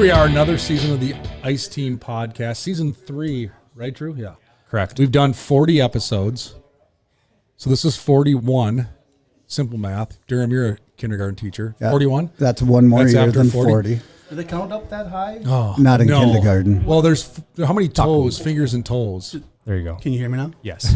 we are, another season of the Ice Team podcast, season 3, right, Drew? Yeah. Correct. We've done 40 episodes. So this is 41. Simple math. Durham, you're a kindergarten teacher. Yeah. 41? That's one more That's year after than 40. 40. Do they count up that high? Oh, Not in kindergarten. Well, there's how many toes, fingers and toes? There you go. Can you hear me now? Yes.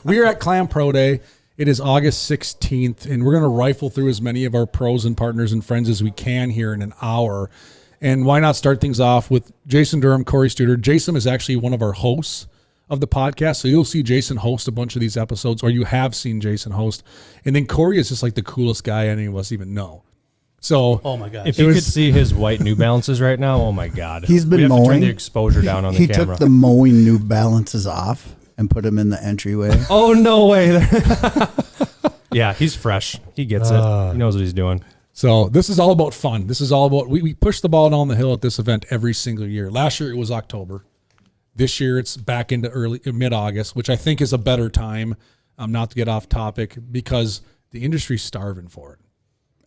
We are at Clam Pro Day. It is August 16th, and we're going to rifle through as many of our pros and partners and friends as we can here in an hour. And why not start things off with Jason Durham, Corey Studer. Jason is actually one of our hosts of the podcast, so you'll see Jason host a bunch of these episodes, or you have seen Jason host. And then Corey is just like the coolest guy any of us even know. So, Oh my God. If you could see his white New Balances right now, oh my God. He's been we have to turn mowing. the exposure down on the He camera. took the mowing New Balances off and put them in the entryway. Oh, no way. Yeah, he's fresh. He gets it. He knows what he's doing. So this is all about fun. This is all about, we push the ball down the hill at this event every single year. Last year it was October. This year it's back into mid-August, which I think is a better time, not to get off topic, because the industry's starving for it.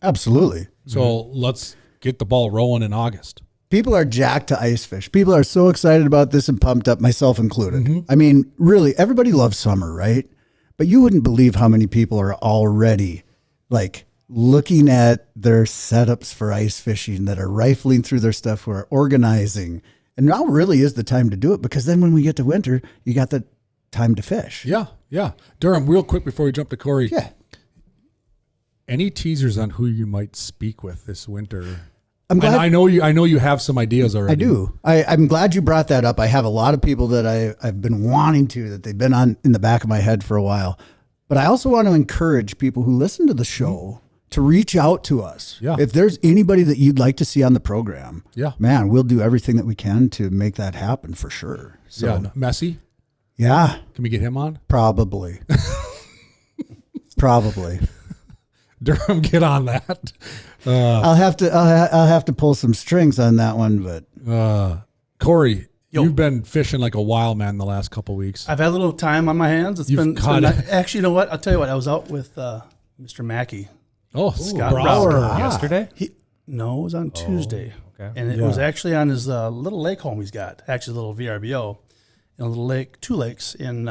Absolutely. So let's get the ball rolling in August. People are jacked to ice fish. People are so excited about this and pumped up, myself included. I mean, really, everybody loves summer, right? But you wouldn't believe how many people are already like looking at their setups for ice fishing, that are rifling through their stuff, who are organizing. And now really is the time to do it, because then when we get to winter, you got the time to fish. Yeah, yeah. Durham, real quick before we jump to Corey. Yeah. Any teasers on who you might speak with this winter? I'm glad. I know you have some ideas already. I do. I'm glad you brought that up. I have a lot of people that I've been wanting that they've been on in the back of my head for a while. But I also want to encourage people who listen to the show to reach out to us. Yeah. If there's anybody that you'd like to see on the program, Yeah. man, we'll do everything that we can to make that happen for sure. So Yeah, Messi. yeah, Can we get him on? probably. Probably. Durham, get on that. I'll have to pull some strings on that one, but Corey, Yo. you've been fishing like a wild man the last couple of weeks. I've had a little time on my hands. It's been actually, you know what? I'll tell you what. I was out with Mr. Mackey. Oh, Scott Brower. Brower. Yesterday? No, it was on Tuesday. okay. And it was actually on his little lake home he's got. Actually, a little VRBO in a little lake, 2 lakes in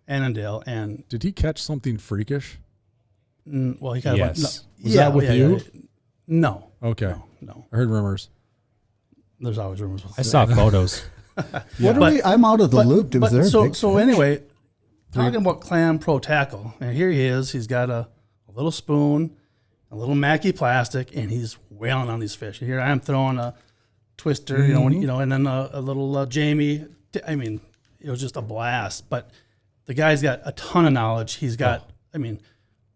Annandale. And Did he catch something freakish? well, he kind of Yes. Was that with you? No. Okay. No. I heard rumors. There's always rumors. With I saw photos. what are we? I'm out of the loop. Was there a big so fish? anyway, talking about Clam Pro Tackle, and here he is. He's got a little spoon, a little Mackie plastic, and he's whaling on these fish. And here I am throwing a twister, and then a little Jamie. I mean, it was just a blast. But the guy's got a ton of knowledge. He's got,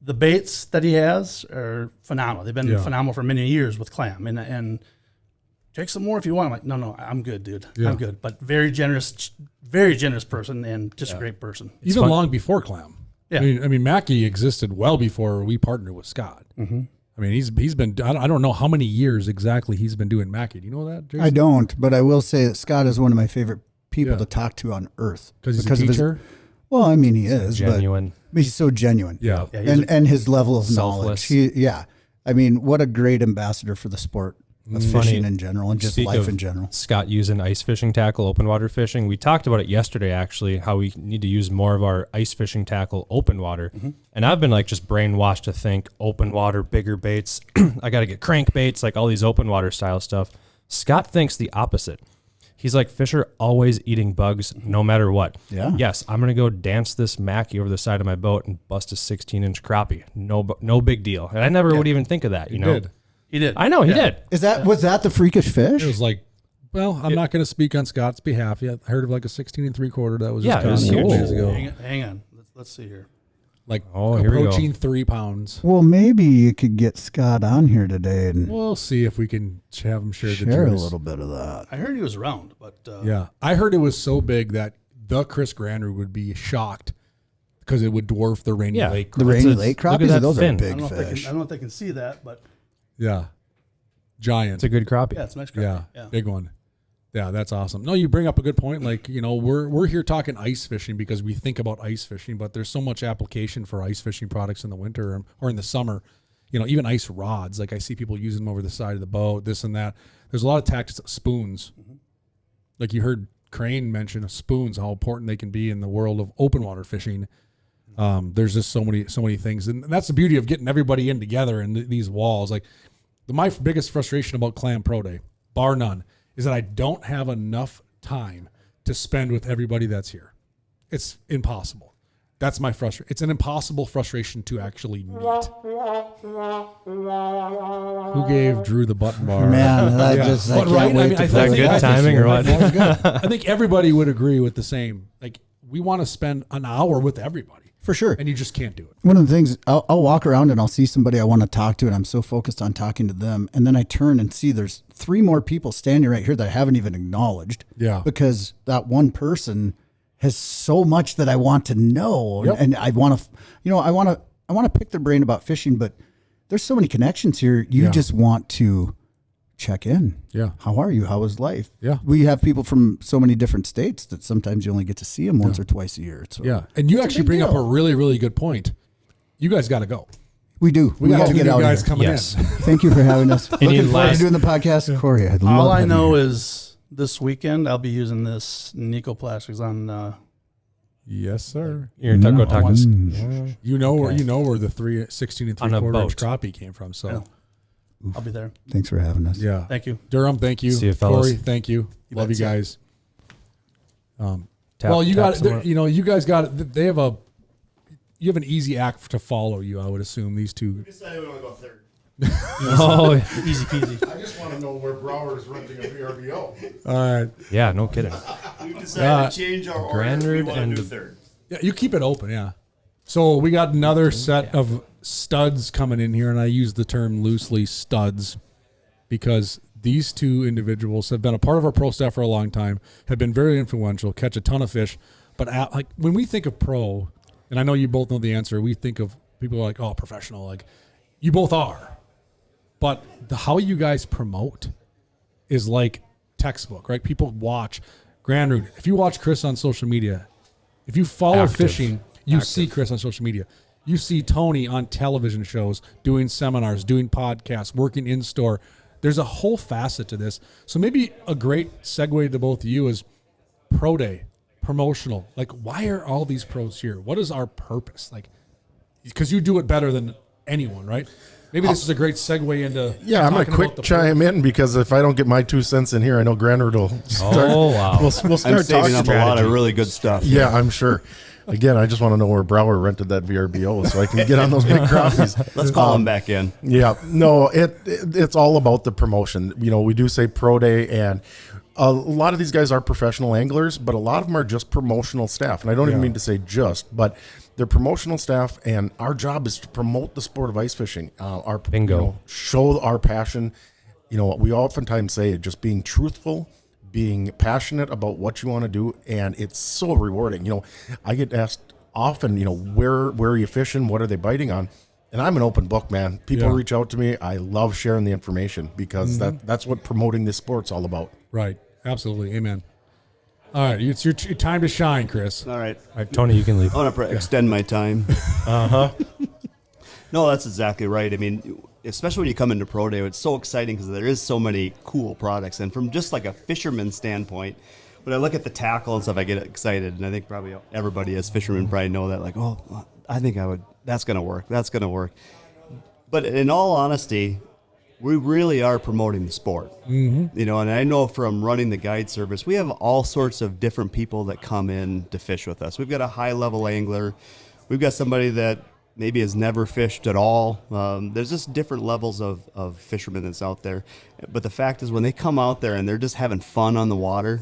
the baits that he has are phenomenal. They've been phenomenal for many years with Clam, and take some more if you want. I'm like, no, I'm good, dude. Yeah. I'm good. But very generous person, and just a great person. Even fun. long before Clam. Yeah. I mean, Mackey existed well before we partnered with Scott. Mm-hmm. I mean, he's been, I don't know how many years exactly he's been doing Mackey. Do you know that, Jason? I don't, but I will say that Scott is one of my favorite people to talk to on earth. Because he's of a his- teacher? well, I mean, he is. Genuine. But he's so genuine. Yeah. Yeah, he's And his level of Selfless. knowledge. I mean, what a great ambassador for the sport of fishing in general and just Speak life of in general. Scott using ice fishing tackle, open water fishing. We talked about it yesterday, actually, how we need to use more of our ice fishing tackle, open water. And I've been like just brainwashed to think open water, bigger baits. I got to get crankbaits, like all these open water style stuff. Scott thinks the opposite. He's like, fish are always eating bugs no matter what. Yeah. Yes, I'm going to go dance this Mackie over the side of my boat and bust a 16-inch crappie. No big deal. And I never would even think of that, you know? Did. He did. I know, he did. Was that the freakish fish? It was like, well, I'm not going to speak on Scott's behalf yet. I heard of like a 16 3/4 that was just Yeah, it was caught a couple huge. days ago. Hang on. Let's see here. Like Here we go. approaching 3 pounds. Well, maybe you could get Scott on here today and We'll see if we can have him share the share a juice. little bit of that. I heard he was around, but Yeah. I heard it was so big that the Chris Grander would be shocked because it would dwarf the Rainy Yeah. Lake. The That's rainy a- lake look at crappies, that those fin. are I big don't know if they fish. can. I don't know if they can see that, but Yeah. Giant. It's a good crappie. yeah, it's a nice Yeah, crappie. big one. Yeah, that's awesome. No, you bring up a good point. Like, we're here talking ice fishing because we think about ice fishing, but there's so much application for ice fishing products in the winter or in the summer. even ice rods. Like I see people using them over the side of the boat, this and that. There's a lot of tactics, spoons. Like you heard Crane mention spoons, how important they can be in the world of open water fishing. There's just so many things. And that's the beauty of getting everybody in together in these walls. Like my biggest frustration about Clam Pro Day, bar none, is that I don't have enough time to spend with everybody that's here. It's impossible. That's my frustration. It's an impossible frustration to actually meet. Who gave Drew the button bar? Man, I Yeah. just I But can't right, wait to Is play. that good timing or what? I think everybody would agree with the same. Like we want to spend an hour with everybody, For sure. and you just can't do it. One of the things, I'll walk around and I'll see somebody I want to talk to, and I'm so focused on talking to them. And then I turn and see there's 3 more people standing right here that I haven't even acknowledged. Yeah. Because that one person has so much that I want to know. Yep. And I want to, I want to pick their brain about fishing, but there's so many connections here. You Yeah. just want to check in. Yeah. How are you? How is life? Yeah. We have people from so many different states that sometimes you only get to see them once or twice a year. So Yeah, and you It's a actually big bring up deal. a really, really good point. You guys got to go. we do. We got got to 2 get new out guys here. coming Yes. in. Thank you for having us. Any Looking forward last- to doing the podcast, Corey. I'd All love I having know you here. is this weekend I'll be using this Nicoplastics on. Yes, sir. You're going to talk Mm. to You know where the 16 and On a 3/4 inch boat. crappie came from. So Yeah. I'll be there. Thanks for having us. yeah, Thank you. Durham, thank you. See you, fellas. Corey, thank you. Love you bet, sir. guys. Well, you got you guys got it. They have you have an easy act to follow. I would assume these two. decided we want to go third. Oh, Easy peasy. I just want to know where Brower is renting a VRBO. All right. yeah, no kidding. We've decided to change our order. We Grandard want to and do the- third. Yeah, you keep it open. Yeah. So we got another set of studs coming in here, and I use the term loosely, studs, because these 2 individuals have been a part of our pro staff for a long time, have been very influential, catch a ton of fish. But like when we think of pro, and I know you both know the answer, we think of people like, oh, professional. Like you both are. But how you guys promote is like textbook, right? People watch. Grandroot, if you watch Chris on social media, if you follow Active. fishing, you see Chris on social media. You see Tony on television shows, doing seminars, doing podcasts, working in store. There's a whole facet to this. So maybe a great segue to both of you is Pro Day, promotional. Like, why are all these pros here? What is our purpose? Like, because you do it better than anyone, right? Maybe this is a great segue into Yeah, I'm going to talking quick about the chime in because if I don't get my 2 cents in here, I know Grandard will start. Oh, wow. We'll start I'm saving talking. up a lot of really good stuff. Yeah, I'm sure. Again, I just want to know where Brower rented that VRBO so I can get on those big crappies. Let's call him back in. Yeah, no, it's all about the promotion. We do say Pro Day, and a lot of these guys are professional anglers, but a lot of them are just promotional staff. And I don't even mean to say just, but they're promotional staff, and our job is to promote the sport of ice fishing. Our Bingo. Show our passion. We oftentimes say just being truthful, being passionate about what you want to do, and it's so rewarding. I get asked often, where are you fishing? What are they biting on? And I'm an open book, man. People reach out to me. I love sharing the information because that's what promoting this sport's all about. Right. Absolutely. Amen. All right. It's your time to shine, Chris. All right. All right, Tony, you can leave. I want to extend my time. No, that's exactly right. I mean, especially when you come into Pro Day, it's so exciting because there is so many cool products. And from just like a fisherman's standpoint, when I look at the tackle and stuff, I get excited. And I think probably everybody as fishermen probably know that, like, oh, I think that's going to work. That's going to work. But in all honesty, we really are promoting the sport. Mm-hmm. And I know from running the guide service, we have all sorts of different people that come in to fish with us. We've got a high-level angler. We've got somebody that maybe has never fished at all. There's just different levels of fishermen that's out there. But the fact is, when they come out there and they're just having fun on the water,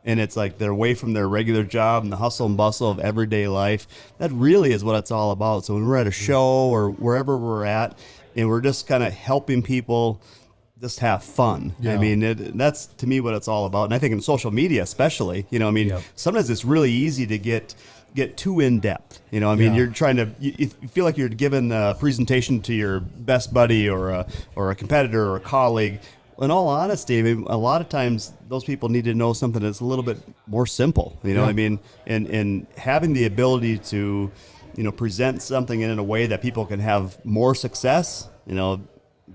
and it's like they're away from their regular job and the hustle and bustle of everyday life, that really is what it's all about. So when we're at a show or wherever we're at, and we're just kind of helping people just have fun. Yeah. I mean, that's to me what it's all about. And I think in social media especially, sometimes it's really easy to get too in depth. You're trying to, you feel like you're giving a presentation to your best buddy or a competitor or a colleague. In all honesty, I mean, a lot of times those people need to know something that's a little bit more simple. And having the ability to present something in a way that people can have more success,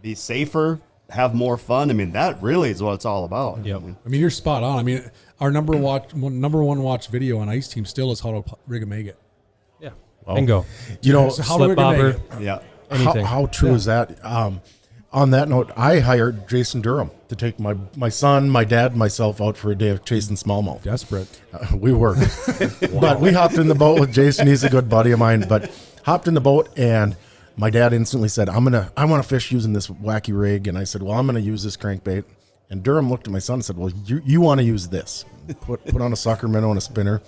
be safer, have more fun. I mean, that really is what it's all about. Yep. I mean, you're spot on. I mean, our number one watch video on Ice Team still is how to rig a maggot. Yeah. Bingo. So how to Slip rig a bobber. maggot. Yeah. How true is that? On that note, I hired Jason Durham to take my son, my dad, and myself out for a day of chasing smallmouth. Desperate. We were. But we hopped in the boat with Jason. He's a good buddy of mine. But hopped in the boat, and my dad instantly said, I want to fish using this wacky rig. And I said, well, I'm going to use this crankbait. And Durham looked at my son and said, well, you want to use this. Put on a sucker minnow and a spinner.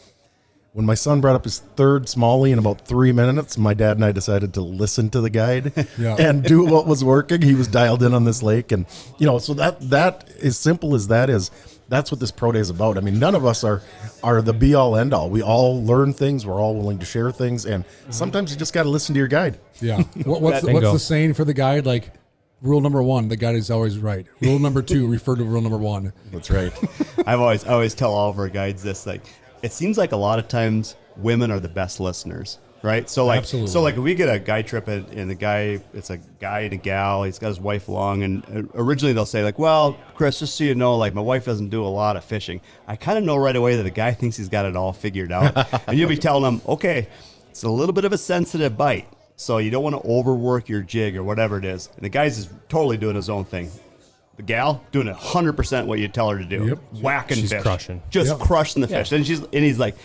When my son brought up his third smallie in about 3 minutes, my dad and I decided to listen to the guide and do what was working. He was dialed in on this lake. And, so that as simple as that is, that's what this pro day is about. I mean, none of us are the be all end all. We all learn things. We're all willing to share things. And sometimes you just got to listen to your guide. Yeah. What's the saying for the guide? Like, rule number 1, the guide is always right. Rule number 2, refer to rule number 1. That's right. I always tell all of our guides this, like, it seems like a lot of times women are the best listeners, right? So like, Absolutely. So like if we get a guide trip and the guy, it's a guy and a gal, he's got his wife along, and originally they'll say like, well, Chris, just so you know, like my wife doesn't do a lot of fishing. I kind of know right away that the guy thinks he's got it all figured out. And you'll be telling him, okay, it's a little bit of a sensitive bite, so you don't want to overwork your jig or whatever it is. And the guy's is totally doing his own thing. The gal doing 100% what you tell her to do. Yep. Whacking She's fish. crushing. Just crushing the fish. And he's like,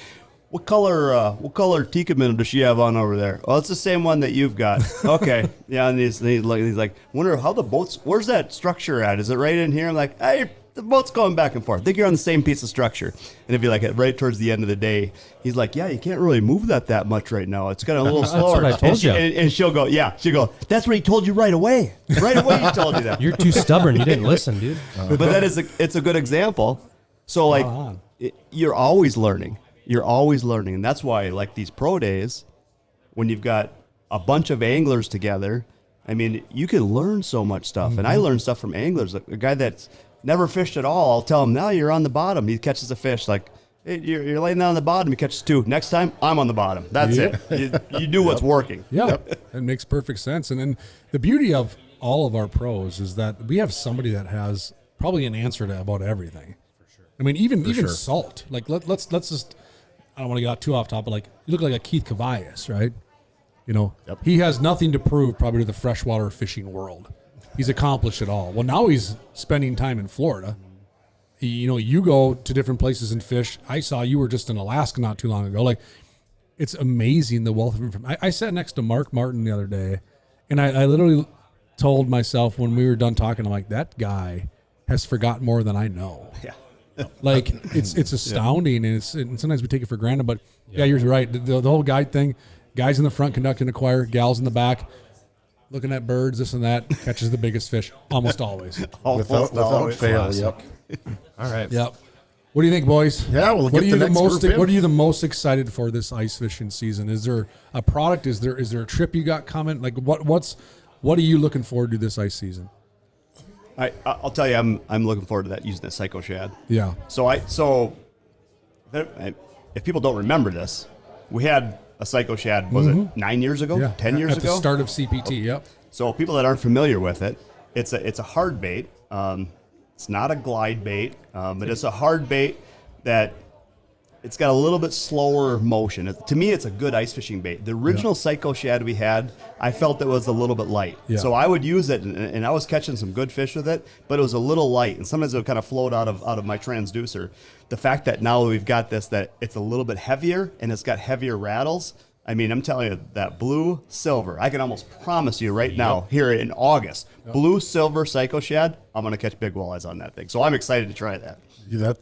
what color tikka minnow does she have on over there? Oh, it's the same one that you've got. Okay. Yeah, and he's like, wonder how the boat's, where's that structure at? Is it right in here? I'm like, hey, the boat's going back and forth. I think you're on the same piece of structure. And if you like it right towards the end of the day, he's like, yeah, you can't really move that much right now. It's got a little slower. That's what I told you. And she'll go, that's what he told you right away. Right away he told you that. You're too stubborn. You didn't listen, dude. But that is it's a good example. So like you're always learning. You're always learning. And that's why like these pro days, when you've got a bunch of anglers together, I mean, you can learn so much stuff. Mm-hmm. And I learned stuff from anglers. A guy that's never fished at all, I'll tell him, now you're on the bottom. He catches a fish like, hey, you're laying down on the bottom. He catches 2. Next time, I'm on the bottom. That's it. You do what's working. Yeah, it makes perfect sense. And then the beauty of all of our pros is that we have somebody that has probably an answer to about everything. For sure. I mean, even salt. Like let's just. I don't want to get too off topic. Like you look like a Keith Cavallas, right? He has nothing to prove probably to the freshwater fishing world. He's accomplished it all. Well, now he's spending time in Florida. You go to different places and fish. I saw you were just in Alaska not too long ago. Like, it's amazing the wealth of information. I sat next to Mark Martin the other day, and I literally told myself when we were done talking, I'm like, that guy has forgotten more than I know. Yeah. Like, it's astounding, and sometimes we take it for granted. But, yeah you're right. The whole guide thing, guys in the front conducting a choir, gals in the back, looking at birds, this and that, catches the biggest fish, almost always. Without fail, yep. All right. Yep. What do you think, boys? Yeah, we'll get the next group in. What are you the most excited for this ice fishing season? Is there a product? Is there a trip you got coming? Like what are you looking forward to this ice season? I'll tell you, I'm looking forward to that, using that Psycho Shad. Yeah. So if people don't remember this, we had a Psycho Shad, was it 9 years ago? Yeah. 10 years At ago? the start of CPT, yep. So people that aren't familiar with it, it's a hard bait. It's not a glide bait, but it's a hard bait that it's got a little bit slower motion. To me, it's a good ice fishing bait. The original Psycho Shad we had, I felt it was a little bit light. Yeah. So I would use it, and I was catching some good fish with it, but it was a little light, and sometimes it would kind of float out of my transducer. The fact that now we've got this, that it's a little bit heavier, and it's got heavier rattles, I mean, I'm telling you, that blue silver, I can almost promise you right now, here in August, blue silver Psycho Shad, I'm going to catch big walleyes on that thing. So I'm excited to try that.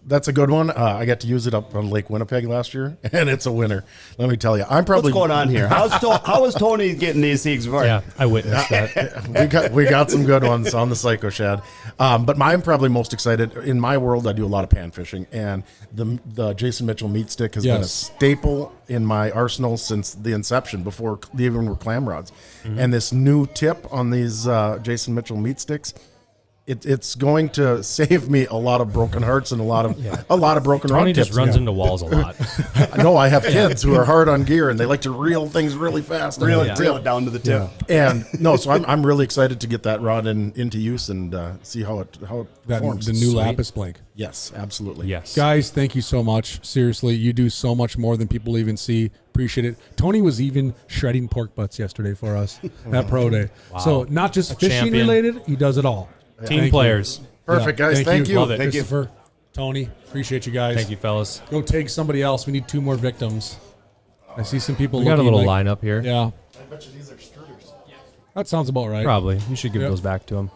That's a good one. I got to use it up on Lake Winnipeg last year, and it's a winner. Let me tell you, What's going on here? How is Tony getting these things for? Yeah, I witnessed that. we got some good ones on the Psycho Shad. But I'm probably most excited. In my world, I do a lot of pan fishing, and the Jason Mitchell meat stick has been a staple in my arsenal since the inception, before they even were clam rods. Mm-hmm. And this new tip on these Jason Mitchell meat sticks, it's going to save me a lot of broken hearts and a lot of broken Tony rock just tips. runs into walls a lot. No, I have kids who are hard on gear and they like to reel things really fast. Reel it down to the tip. And no, so I'm really excited to get that rod into use and see how it performs. The new lapis blink. Yes, absolutely. Yes. Guys, thank you so much. Seriously, you do so much more than people even see. Appreciate it. Tony was even shredding pork butts yesterday for us at Pro Day. Wow. So not just fishing champion. related, he does it all. Team Thank players. you. Perfect, guys. Thank you. Love it. Thank you. Christopher, Tony, appreciate you guys. Thank you, fellas. Go take somebody else. We need 2 more victims. I see some people We got a looking little like, lineup here. Yeah, I bet you these are Struders. that sounds about right. Probably. You should give Yep. those back to him.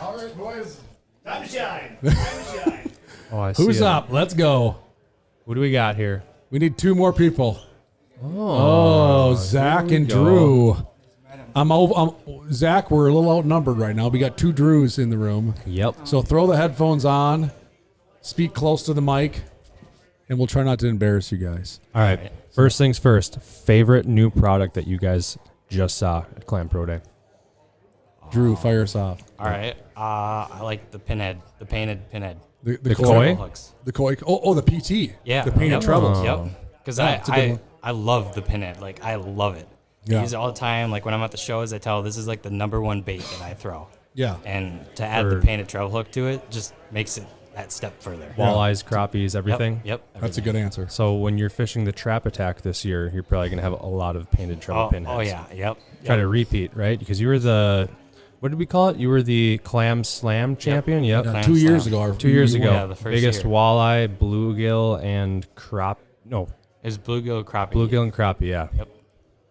All right, boys. Time to shine. Time to shine. Oh, I see Who's it. up? Let's go. What do we got here? We need 2 more people. Oh, Zach and go. Drew. Zach, we're a little outnumbered right now. We got 2 Drews in the room. Yep. So throw the headphones on, speak close to the mic, and we'll try not to embarrass you guys. All right. First things first. Favorite new product that you guys just saw at Clam Pro Day? Drew, fire us off. All right. I like the pinhead, the painted pinhead. The koi? Hooks. The koi. Oh, the PT. Yeah. The painted yep. trebles. Yep. Because it's a good one. I love the pinhead. Like, I love it. Yeah. I use it all the time. Like, when I'm at the shows, I tell this is like the #1 bait that I throw. Yeah. And to add For- the painted treble hook to it just makes it that step further. Walleyes, crappies, everything? Yep. That's a good answer. So when you're fishing the Trap Attack this year, you're probably going to have a lot of painted treble pinheads. Oh, yeah. Yep. Try to repeat, right? Because you were the, what did we call it? You were the Clam Slam champion? Yep. Yeah, Clam 2 years slam. ago. Our 2 years you ago. won. Yeah, the first Biggest year. walleye, bluegill, and It was bluegill crappie. bluegill and crappie, yeah. Yep.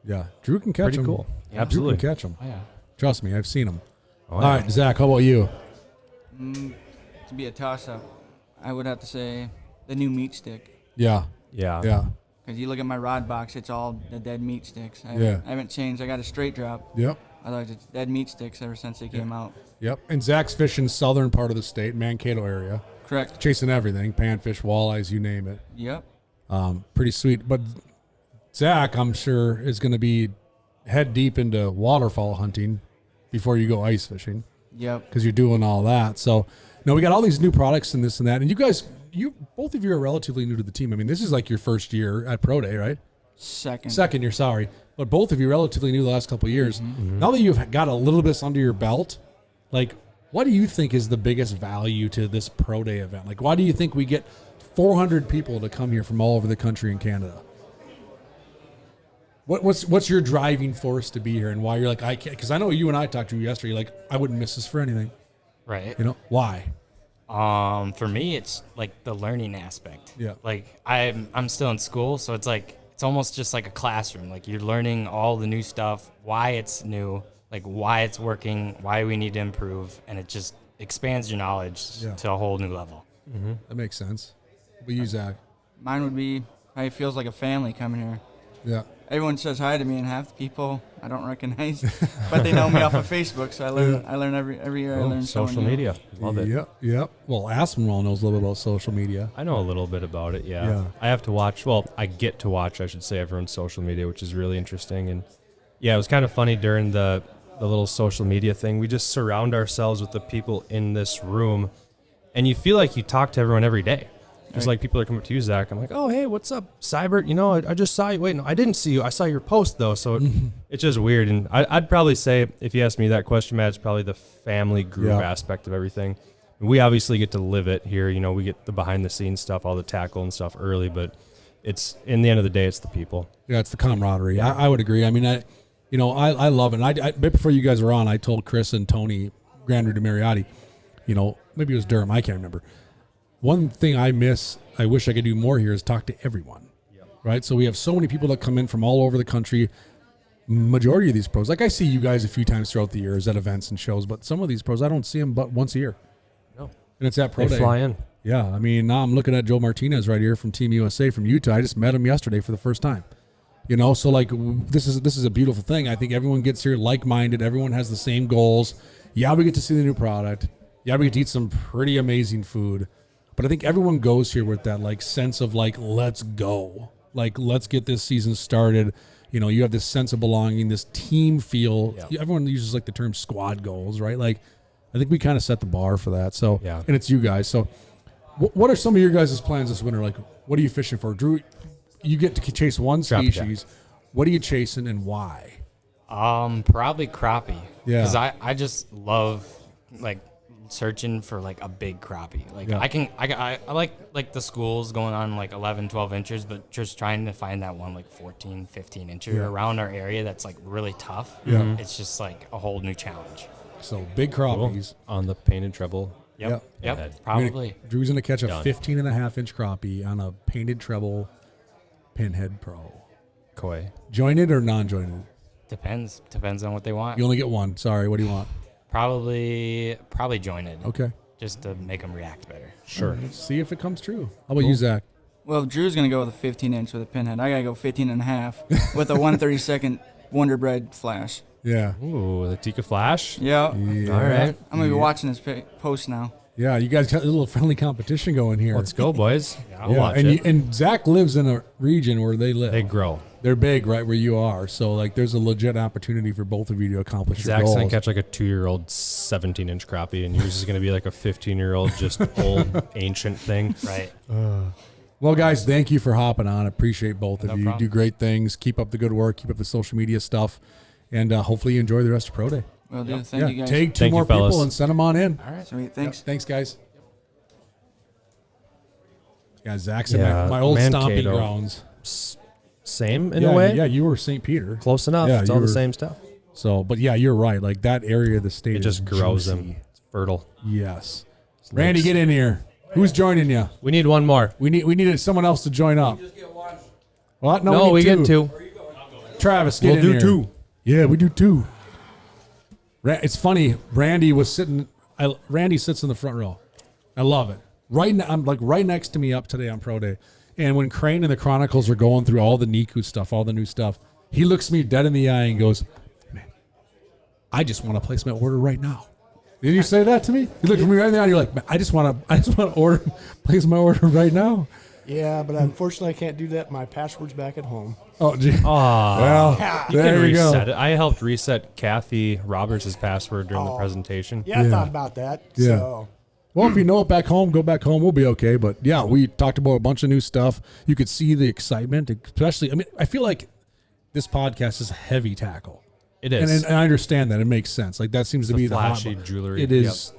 Yeah. Drew can catch Pretty them. cool. Yeah. Absolutely. Drew can catch them. Oh, yeah. Trust me, I've seen them. Oh, All yeah. right, Zach, how about you? To be a toss-up, I would have to say the new meat stick. Yeah. Yeah. Yeah. Because you look at my rod box, it's all the dead meat sticks. Yeah. I haven't changed. I got a straight drop. Yep. Otherwise, it's dead meat sticks ever since they came out. Yep. And Zach's fishing southern part of the state, Mankato area, Correct. chasing everything, panfish, walleyes, you name it. Yep. Pretty sweet. But Zach, I'm sure, is going to be head deep into waterfowl hunting before you go ice fishing Yep. because you're doing all that. So, no, we got all these new products and this and that. And you guys, both of you are relatively new to the team. I mean, this is like your first year at Pro Day, right? Second year, sorry. But both of you relatively new the last couple of years. Now that you've got a little bit under your belt, like, what do you think is the biggest value to this Pro Day event? Like, why do you think we get 400 people to come here from all over the country and Canada? What's your driving force to be here, and why you're like, I can't? Because I know you and I talked to you yesterday. You're like, I wouldn't miss this for anything. Right. You know why? For me, it's like the learning aspect. Yeah. Like I'm still in school, so it's like it's almost just like a classroom. Like you're learning all the new stuff, why it's new, like why it's working, why we need to improve, and it just expands your knowledge to a whole new level. That makes sense. But you, Zach? Mine would be, it feels like a family coming here. Yeah. Everyone says hi to me, and half the people I don't recognize, but they know me off of Facebook. So I learn every year. I learn Social someone new. media. Love it. Yep. Well, Aspinwall knows a little bit about social media. I know a little bit about it, yeah. Yeah. I have to watch, I get to watch, I should say, everyone's social media, which is really interesting. And yeah, it was kind of funny during the little social media thing. We just surround ourselves with the people in this room, and you feel like you talk to everyone every day. Just like people are coming up to you, Zach. I'm like, oh, hey, what's up, Cybert? You know, I just saw you. Wait, no, I didn't see you. I saw your post, though. So it's just weird. And I'd probably say, if you ask me that question, Matt, it's probably the family group aspect of everything. We obviously get to live it here. You know, we get the behind-the-scenes stuff, all the tackle and stuff early. But it's, in the end of the day, it's the people. Yeah, it's the camaraderie. I would agree. I mean, I love it. And I right before you guys were on, I told Chris and Tony Grander de Mariotti, maybe it was Durham, I can't remember. One thing I wish I could do more here is talk to everyone, right? So we have so many people that come in from all over the country. Majority of these pros, like I see you guys a few times throughout the years at events and shows, but some of these pros, I don't see them but once a year. No. And it's at Pro They Day. fly in. Yeah, I mean, now I'm looking at Joe Martinez right here from Team USA from Utah. I just met him yesterday for the first time. So like this is a beautiful thing. I think everyone gets here like-minded. Everyone has the same goals. Yeah, we get to see the new product. Yeah, we get to eat some pretty amazing food. But I think everyone goes here with that like sense of like, let's go. Like, let's get this season started. You have this sense of belonging, this team feel. Yeah. Everyone uses like the term squad goals, right? Like, I think we kind of set the bar for that. So, Yeah. and it's you guys. So, what are some of your guys' plans this winter? Like, what are you fishing for? Drew, you get to chase one Crappie species. What are you chasing and why? Probably crappie. Yeah. Because I just love like searching for like a big crappie. Like Yeah. I like the schools going on like 11, 12 inches, but just trying to find that one like 14, 15 inches Yeah. around our area that's like really tough. Yeah. It's just like a whole new challenge. So big Cool. crappies. On the painted treble. Yep. Yep. Yep. Probably. Drew's gonna catch a Done. 15.5-inch crappie on a painted treble Pinhead Pro. Koi. Jointed or non-jointed? Depends on what they want. You only get one. Sorry. What do you want? Probably jointed. Okay. Just to make them react better. Sure. Let's see if it comes true. How about you, Zach? Well, Drew's going to go with a 15-inch with a pinhead. I got to go 15.5 with a 132nd Wonder Bread flash. Yeah. Ooh, the Tika Flash. Yeah. Yeah. All right. I'm going to be watching this post now. Yeah, you guys got a little friendly competition going here. Let's go, boys. I'll Yeah, watch and it. and Zach lives in a region where they live. They grow. They're big, right where you are. So like, there's a legit opportunity for both of you to accomplish your Zach's goals. gonna catch like a 2-year-old 17-inch crappie, and yours is gonna be like a 15-year-old just old ancient thing. Right. Well, guys, thank you for hopping on. I appreciate both of No you. problem. You do great things. Keep up the good work. Keep up the social media stuff, and hopefully you enjoy the rest of Pro Day. Well, dude, thank you guys. Take two Thank you, more fellas. people and send them on in. All right. Sweet, thanks. Thanks, guys. Yeah, Zach's in Yeah, my old stomping Mankato. grounds. Same in yeah, a way. Yeah, you were St. Peter. Close enough. Yeah, it's you all were- the same stuff. So, but yeah, you're right. Like that area of the state It just is grows juicy. them. It's fertile. Yes. Randy, get in here. Who's joining you? We need one more. We needed someone else to join up. What? No, No, we need get two. Travis, get We'll in do here. two. Yeah, we do two. It's funny. Randy was sitting. Randy sits in the front row. I love it. I'm like right next to me up today on Pro Day. And when Crane and the Chronicles are going through all the Niku stuff, all the new stuff, he looks me dead in the eye and goes, "Man, I just want to place my order right now." Did you say that to me? You look at me right now and you're like, "Man, I just want to place my order right now." Yeah, but unfortunately, I can't do that. My password's back at home. Oh, gee. Aw. Well, You there can you go. reset it. I helped reset Kathy Roberts' password during the Oh. presentation. Yeah, I Yeah. thought about that. Yeah. So, Well, if you know it back home, go back home. We'll be okay. But yeah, we talked about a bunch of new stuff. You could see the excitement, especially. I mean, I feel like this podcast is heavy tackle. It is. And I understand that. It makes sense. Like that seems to The be the hot flashy button. jewelry. It is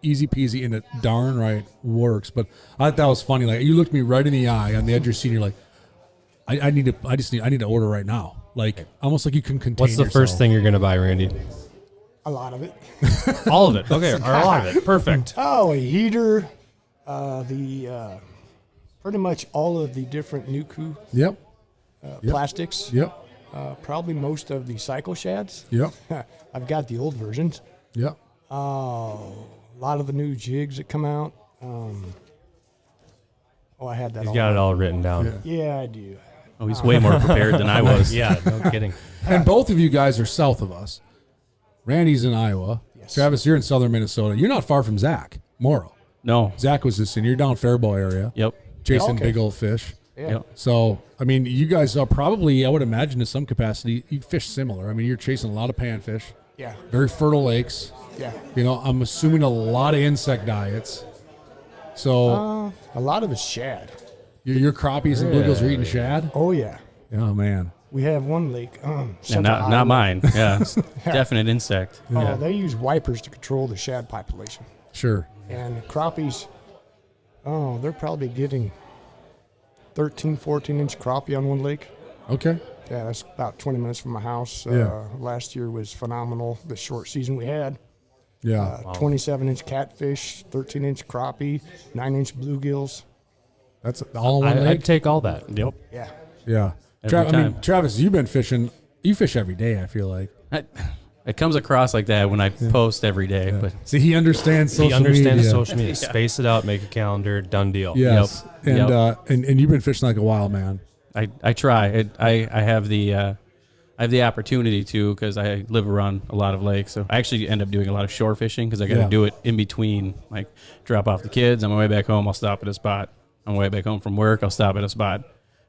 easy peasy and it darn right works. But I thought that was funny. Like you looked me right in the eye on the edge of your seat. And you're like, I need to order right now. Like almost like you can contain What's the first yourself. thing you're going to buy, Randy? a lot of it. All of it. Okay. Or a lot of it. Perfect. Oh, a heater, pretty much all of the different Nuku Yep. plastics. Yep. Probably most of the cycle shads. Yep. I've got the old versions. Yep. A lot of the new jigs that come out. I had that. He's all. got it all written down. Yeah, I do. Oh, he's way more prepared than I was. Yeah, no kidding. And both of you guys are south of us. Randy's in Iowa. Yes. Travis, you're in southern Minnesota. You're not far from Zach Morrow. No. Zach was just in. You're down Faribault area, Yep. chasing Okay. big old fish. Yeah. Yep. So, I mean, you guys are probably, I would imagine, to some capacity, you fish similar. I mean, you're chasing a lot of panfish, Yeah. very fertile lakes. Yeah. You know, I'm assuming a lot of insect diets. So, A lot of it's shad. your crappies and bluegills are eating shad. Oh yeah. Oh man. We have one lake. Yeah, Central not Iowa. mine. Yeah. It's definite insect. Yeah. They use wipers to control the shad population. Sure. And crappies, they're probably getting 13, 14-inch crappie on one lake. Okay. Yeah, that's about 20 minutes from my house. Yeah. Last year was phenomenal, the short season we had. Yeah. 27-inch catfish, 13-inch crappie, 9-inch bluegills. That's all in one I'd lake. take all that. Yep. Yeah. Yeah. Every I mean, time. Travis, you've been fishing. You fish every day, I feel like. It comes across like that when I post every day, but See, he understands social He understands media. social media. Space it out, make a calendar, done deal. Yes. Yep. And, Yep. and you've been fishing like a wild man. I try. I have the opportunity to because I live around a lot of lakes. So I actually end up doing a lot of shore fishing because I got to Yeah. do it in between. Like drop off the kids on my way back home, I'll stop at a spot. On my way back home from work, I'll stop at a spot.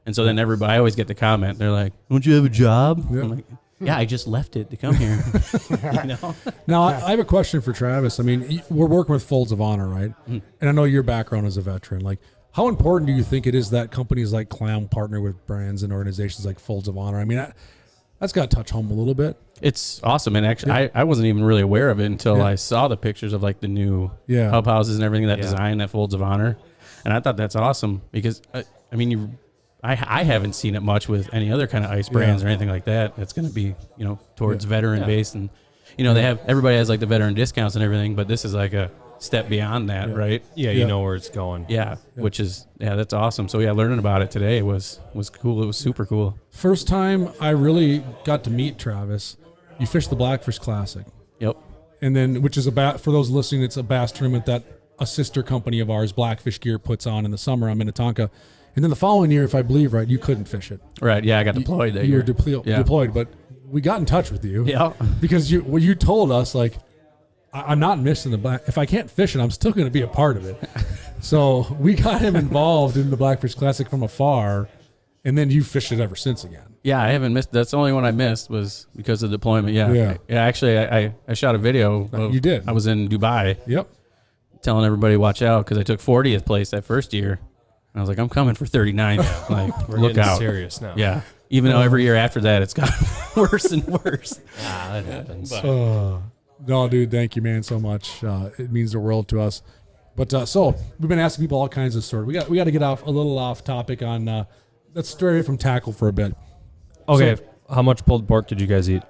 And so then I always get the comment. They're like, "Don't you have a job?" Yeah. I'm like, Yeah, I just left it to come here. You know? Now, I have a question for Travis. I mean, we're working with Folds of Honor, right? And I know your background as a veteran. Like, how important do you think it is that companies like Clam partner with brands and organizations like Folds of Honor? I mean, that's got to touch home a little bit. It's awesome. And actually, I wasn't even really aware of it until I saw the pictures of like the new hub houses and everything, that design, that Folds of Honor. And I thought that's awesome because, I mean, I haven't seen it much with any other kind of ice brands or anything like that. That's going to be, you know, towards veteran based. And, you know, everybody has like the veteran discounts and everything, but this is like a step beyond that, right? Yeah, you know where it's going. Yeah, which is, that's awesome. So, learning about it today was cool. It was super cool. First time I really got to meet Travis, you fished the Blackfish Classic. Yep. And then, which is for those listening, it's a bass tournament that a sister company of ours, Blackfish Gear, puts on in the summer on Minnetonka. And then the following year, if I believe right, you couldn't fish it. Right, yeah, I got deployed that year. You were deployed, but we got in touch with you. Yeah. Because you told us, like, I'm not missing the black. If I can't fish it, I'm still going to be a part of it. So we got him involved in the Blackfish Classic from afar, and then you fished it ever since again. Yeah, I haven't missed. That's the only one I missed was because of deployment. Yeah. Actually, I shot a video. You did. I was in Dubai. Yep. Telling everybody watch out because I took 40th place that first year. And I was like, I'm coming for 39th. Like, We're look getting out. serious now. Yeah. Even though every year after that, it's gotten worse and worse. That happens. No, dude, thank you, man, so much. It means the world to us. But so we've been asking people all kinds of stories. We got to get a little off topic on let's stray from tackle for a bit. Okay, so, how much pulled pork did you guys eat?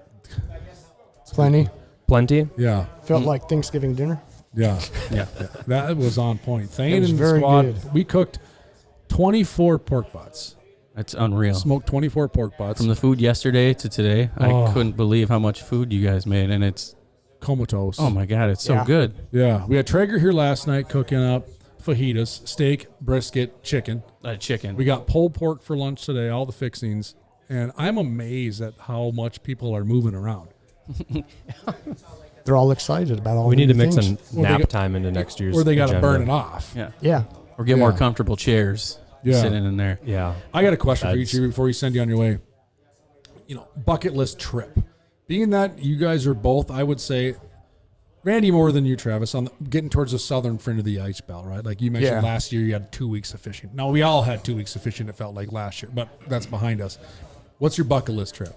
Plenty. Plenty? Yeah. Felt like Thanksgiving dinner. Yeah. That was on point. Thane and the very squad, good. we cooked 24 pork butts. That's unreal. Smoked 24 pork butts. From the food yesterday to today, I couldn't believe how much food you guys made, and it's comatose. Oh my God, it's so good. Yeah, we had Traeger here last night cooking up fajitas, steak, brisket, chicken. Chicken. We got pulled pork for lunch today, all the fixings, and I'm amazed at how much people are moving around. They're all excited about all. We need to mix things. some nap time into next year's. Or they got to agenda. burn it off. Yeah. Or get more comfortable chairs. Sitting in there. Yeah. I got a question for each of you before you send you on your way. You know, bucket list trip. Being that you guys are both, I would say, Randy more than you, Travis, on getting towards the southern fringe of the ice belt, right? Like you mentioned last year, you had 2 weeks of fishing. No, we all had 2 weeks of fishing. It felt like last year, but that's behind us. What's your bucket list trip?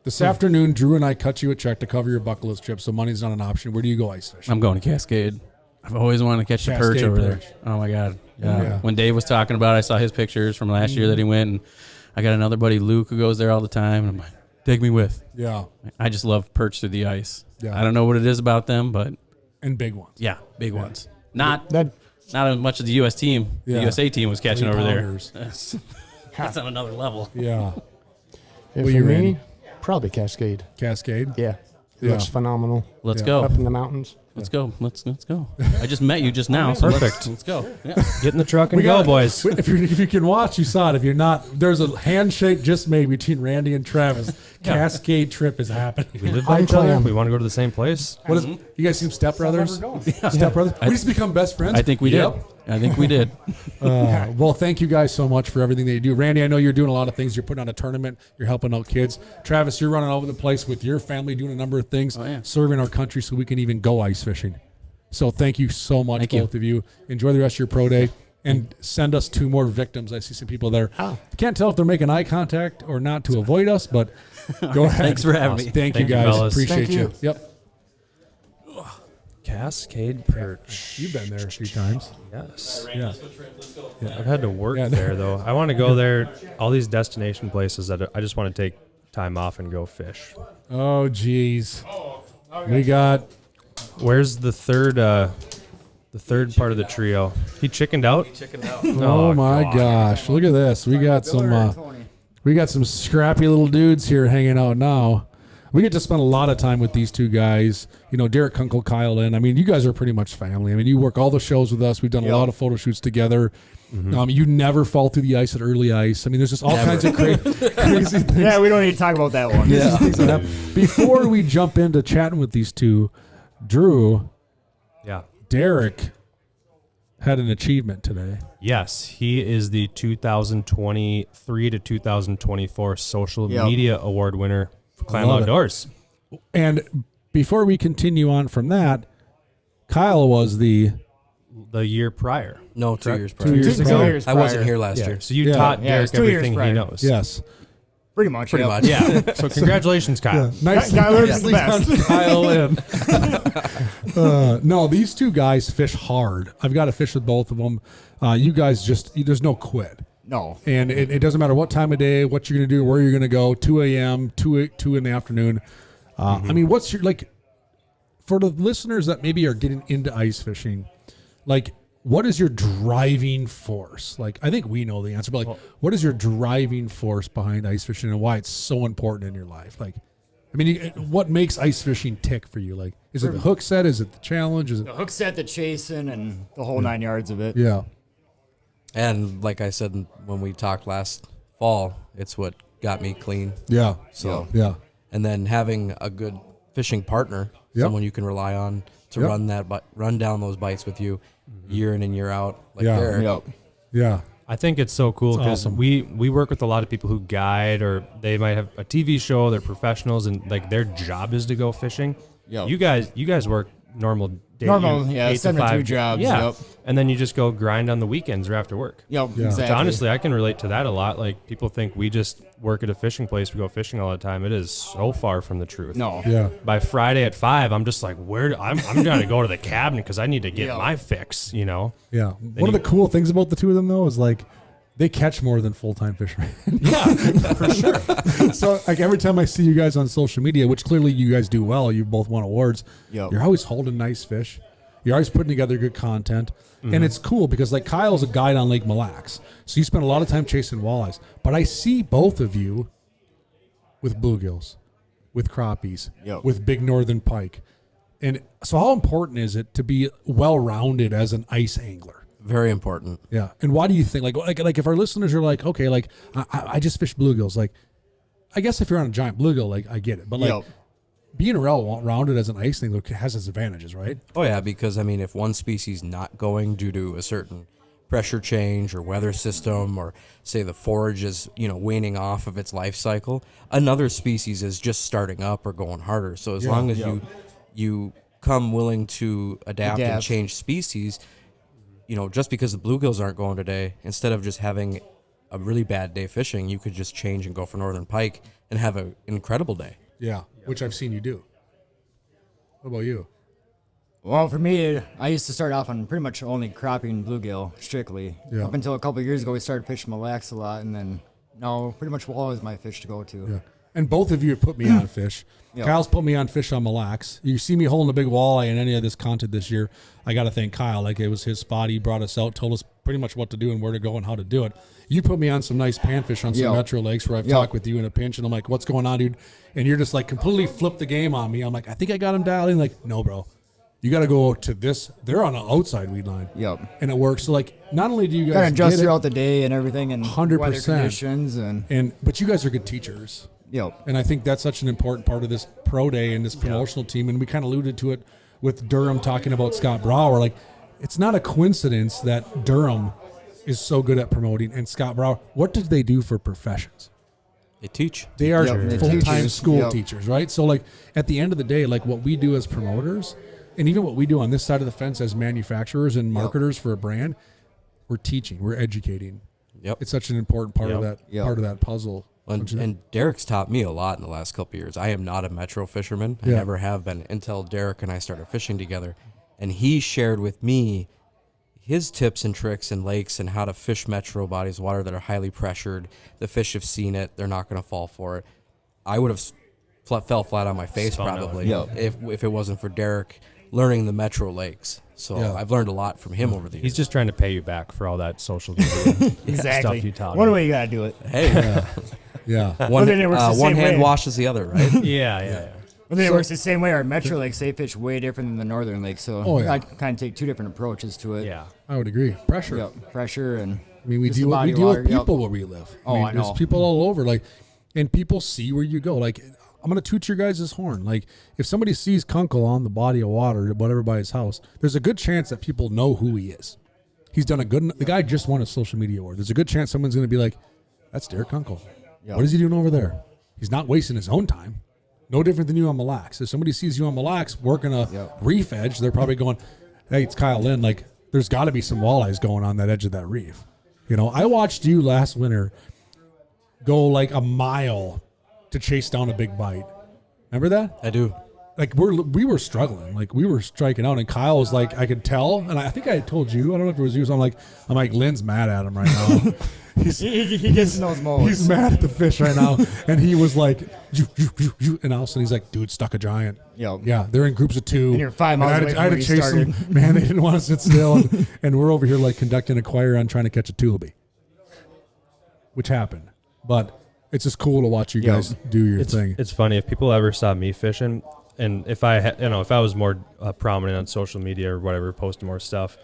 This afternoon, Drew and I cut you a check to cover your bucket list trip, so money's not an option. Where do you go ice fishing? I'm going to Cascade. I've always wanted to catch the perch over there. Oh my God. Yeah. When Dave was talking about it, I saw his pictures from last year that he went, and I got another buddy, Luke, who goes there all the time, and I'm like, take me with. Yeah. I just love perch through the ice. Yeah. I don't know what it is about them, but. And big ones. Yeah, big ones. Not as much as the U.S. team. The USA team was catching over there. That's on another level. Yeah. For me, probably Cascade. Cascade? Yeah. It looks phenomenal. Let's go. Up in the mountains. Let's go. Let's go. I just met you just now. So perfect. Let's go. Yeah. Get in the truck and go, boys. If you can watch, you saw it. If you're not, there's a handshake just made between Randy and Travis. Cascade trip is happening. We live by each other. We want to go to the same place. What is? You guys seem Step Brothers? Step Brothers? We just become best friends? I think we did. I think we did. Well, thank you guys so much for everything that you do. Randy, I know you're doing a lot of things. You're putting on a tournament. You're helping out kids. Travis, you're running all over the place with your family, doing a number of things, serving our country so we can even go ice fishing. So thank you so much, both of you. Enjoy the rest of your pro day. And send us 2 more victims. I see some people there. I can't tell if they're making eye contact or not to avoid us, but go ahead. Thanks for having me. Thank you, guys. Fellas. Appreciate you. Yep. Cascade perch. You've been there a few times. Yes. Yeah. I've had to work there, though. I want to go there. All these destination places that I just want to take time off and go fish. Oh, geez. We got... Where's the third part of the trio? He chickened out? Oh my gosh. Look at this. We got some scrappy little dudes here hanging out now. We get to spend a lot of time with these two guys. You know, Derek Kunkel, Kyle Lynn. I mean, you guys are pretty much family. I mean, you work all the shows with us. We've done a lot of photo shoots together. You never fall through the ice at early ice. I mean, there's just all kinds of crazy things. Yeah, we don't need to talk about that one. Yeah. Things that happen. Before we jump into chatting with these two, Drew, Derek had an achievement today. Yes, he is the 2023 to 2024 Social Media Award winner for Clam Outdoors. And before we continue on from that, Kyle was the year prior. No, 2 years prior. 2 years ago. I wasn't here last year. So you taught Derek everything he knows. Yes. Pretty much. Yeah. So congratulations, Kyle. Nicely done, Kyle. No, these two guys fish hard. I've got to fish with both of them. You guys there's no quit. No. And it doesn't matter what time of day, what you're going to do, where you're going to go, 2 a.m., 2 in the afternoon. I mean, what's your, like, for the listeners that maybe are getting into ice fishing, like, what is your driving force? Like, I think we know the answer, but like, what is your driving force behind ice fishing and why it's so important in your life? Like, I mean, what makes ice fishing tick for you? Like, is it the hook set? Is it the challenge? Is it the hook set, the chasing, and the whole 9 yards of it? Yeah. And like I said when we talked last fall, it's what got me clean. Yeah. So yeah. And then having a good fishing partner, someone you can rely on to run down those bites with you year in and year out, like Derek. Yeah. I think it's so cool because awesome. we work with a lot of people who guide, or they might have a TV show, they're professionals, and like their job is to go fishing. Yep. You guys work normal day, 8 7 to 2 jobs. Yeah. Yep. And then you just go grind on the weekends or after work. Yep, Yeah. exactly. Which honestly, I can relate to that a lot. Like, people think we just work at a fishing place, we go fishing all the time. It is so far from the truth. No. Yeah. By Friday at 5, I'm just like, I'm trying to go to the cabinet because I need to get my fix, you know? Yeah. One of the cool things about the two of them, though, is like they catch more than full-time fishermen. Yeah, for sure. So, like, every time I see you guys on social media, which clearly you guys do well, you both won awards, you're always holding nice fish. You're always putting together good content. And it's cool because, like, Kyle's a guide on Lake Mille Lacs. So you spend a lot of time chasing walleyes. But I see both of you with bluegills, with crappies, with big northern pike. And so how important is it to be well-rounded as an ice angler? Very important. Yeah. And why do you think, like if our listeners are like, okay, like I just fish bluegills, like, I guess if you're on a giant bluegill, like, I get it. But like being well-rounded as an ice angler has its advantages, right? Oh yeah, because I mean, if one species not going due to a certain pressure change or weather system, or say the forage is, waning off of its life cycle, another species is just starting up or going harder. So as long as you come willing to adapt and change species, just because the bluegills aren't going today, instead of just having a really bad day fishing, you could just change and go for northern pike and have an incredible day. Yeah, which I've seen you do. What about you? Well, for me, I used to start off on pretty much only crappie and bluegill strictly. Yeah. Up until a couple of years ago, we started fishing Mille Lacs a lot, and then now pretty much walleye is my fish to go to. Yeah. And both of you have put me on fish. Yep. Kyle's put me on fish on Mille Lacs. You see me holding a big walleye in any of this content this year, I got to thank Kyle. Like, it was his spot. He brought us out, told us pretty much what to do and where to go and how to do it. You put me on some nice panfish on some metro lakes where I've talked with you in a pinch, and I'm like, what's going on, dude? And you're just like completely flipped the game on me. I'm like, I think I got him dialed in. Like, no, bro. You got to go to this. They're on an outside weed line. Yep. And it works. So, like, not only do you guys gotta adjust get throughout the day and everything, and 100%. weather conditions, but you guys are good teachers. Yep. And I think that's such an important part of this pro day and this promotional team. And we kind of alluded to it with Durham talking about Scott Brower. Like, it's not a coincidence that Durham is so good at promoting and Scott Brower. What did they do for professions? They teach. They are Yep. full-time school Yep. teachers, right? So, like, at the end of the day, like, what we do as promoters, and even what we do on this side of the fence as manufacturers and marketers for a brand, we're teaching, we're educating. Yep. It's such an important part of that part of that puzzle. And Derek's taught me a lot in the last couple of years. I am not a metro fisherman. I never have been until Derek and I started fishing together. And he shared with me his tips and tricks in lakes and how to fish metro bodies of water that are highly pressured. The fish have seen it. They're not going to fall for it. I would have fell flat on my face probably if it wasn't for Derek learning the metro lakes. So I've learned a lot from him over the years. He's just trying to pay you back for all that social media exactly. stuff you taught One him. way you gotta do it. Hey, one hand washes the other, right? Yeah. Well, then it works the same way. Our metro lakes, they fish way different than the northern lakes, so I kind of take two different approaches to it. Yeah, I would agree. Pressure. Yep, pressure and. I mean, we just deal the body with water, people where we live. Oh, I know. There's people all over, like, and people see where you go. Like, I'm gonna toot your guys' horn. Like, if somebody sees Kunkel on the body of water, whatever by his house, there's a good chance that people know who he is. He's done the guy just won a social media award. There's a good chance someone's going to be like, that's Derek Kunkel. Yep. What is he doing over there? He's not wasting his own time. No different than you on Mille Lacs. If somebody sees you on Mille Lacs working a reef edge, they're probably going, hey, it's Kyle Lynn. Like, there's got to be some walleyes going on that edge of that reef. You know, I watched you last winter go like a mile to chase down a big bite. Remember that? I do. Like we were struggling, like we were striking out, and Kyle was like, I could tell, and I think I told you, I don't know if it was you. So I'm like, Lynn's mad at him right now. he gets in those modes. He's mad at the fish right now, and he was like, and all of a sudden he's like, dude, stuck a giant. Yeah, they're in groups of 2. And you're 5 miles away from I had to chase them. Man, they didn't want to sit still, and we're over here like conducting a choir on trying to catch a tulipy, which happened, but. It's just cool to watch you guys do your thing. It's funny if people ever saw me fishing, and if I was more prominent on social media or whatever, posting more stuff,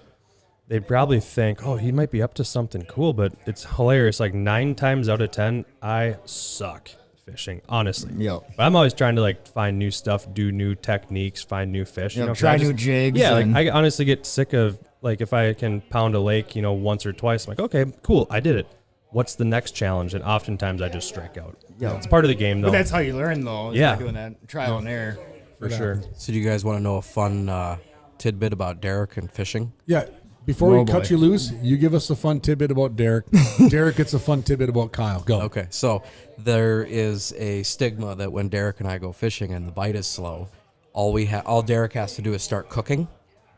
they'd probably think, oh, he might be up to something cool. But it's hilarious. Like 9 times out of 10, I suck fishing, honestly. But I'm always trying to like find new stuff, do new techniques, find new fish. Try new jigs. Yeah, like I honestly get sick of like if I can pound a lake, once or twice, I'm like, okay, cool, I did it. What's the next challenge? And oftentimes I just strike out. Yeah, it's part of the game, though. But that's how you learn, though. Yeah, doing that trial and error for sure. So, do you guys want to know a fun tidbit about Derek and fishing? Yeah. Before we cut you loose, you give us a fun tidbit about Derek. Derek gets a fun tidbit about Kyle. Go. Okay. So there is a stigma that when Derek and I go fishing and the bite is slow, all Derek has to do is start cooking,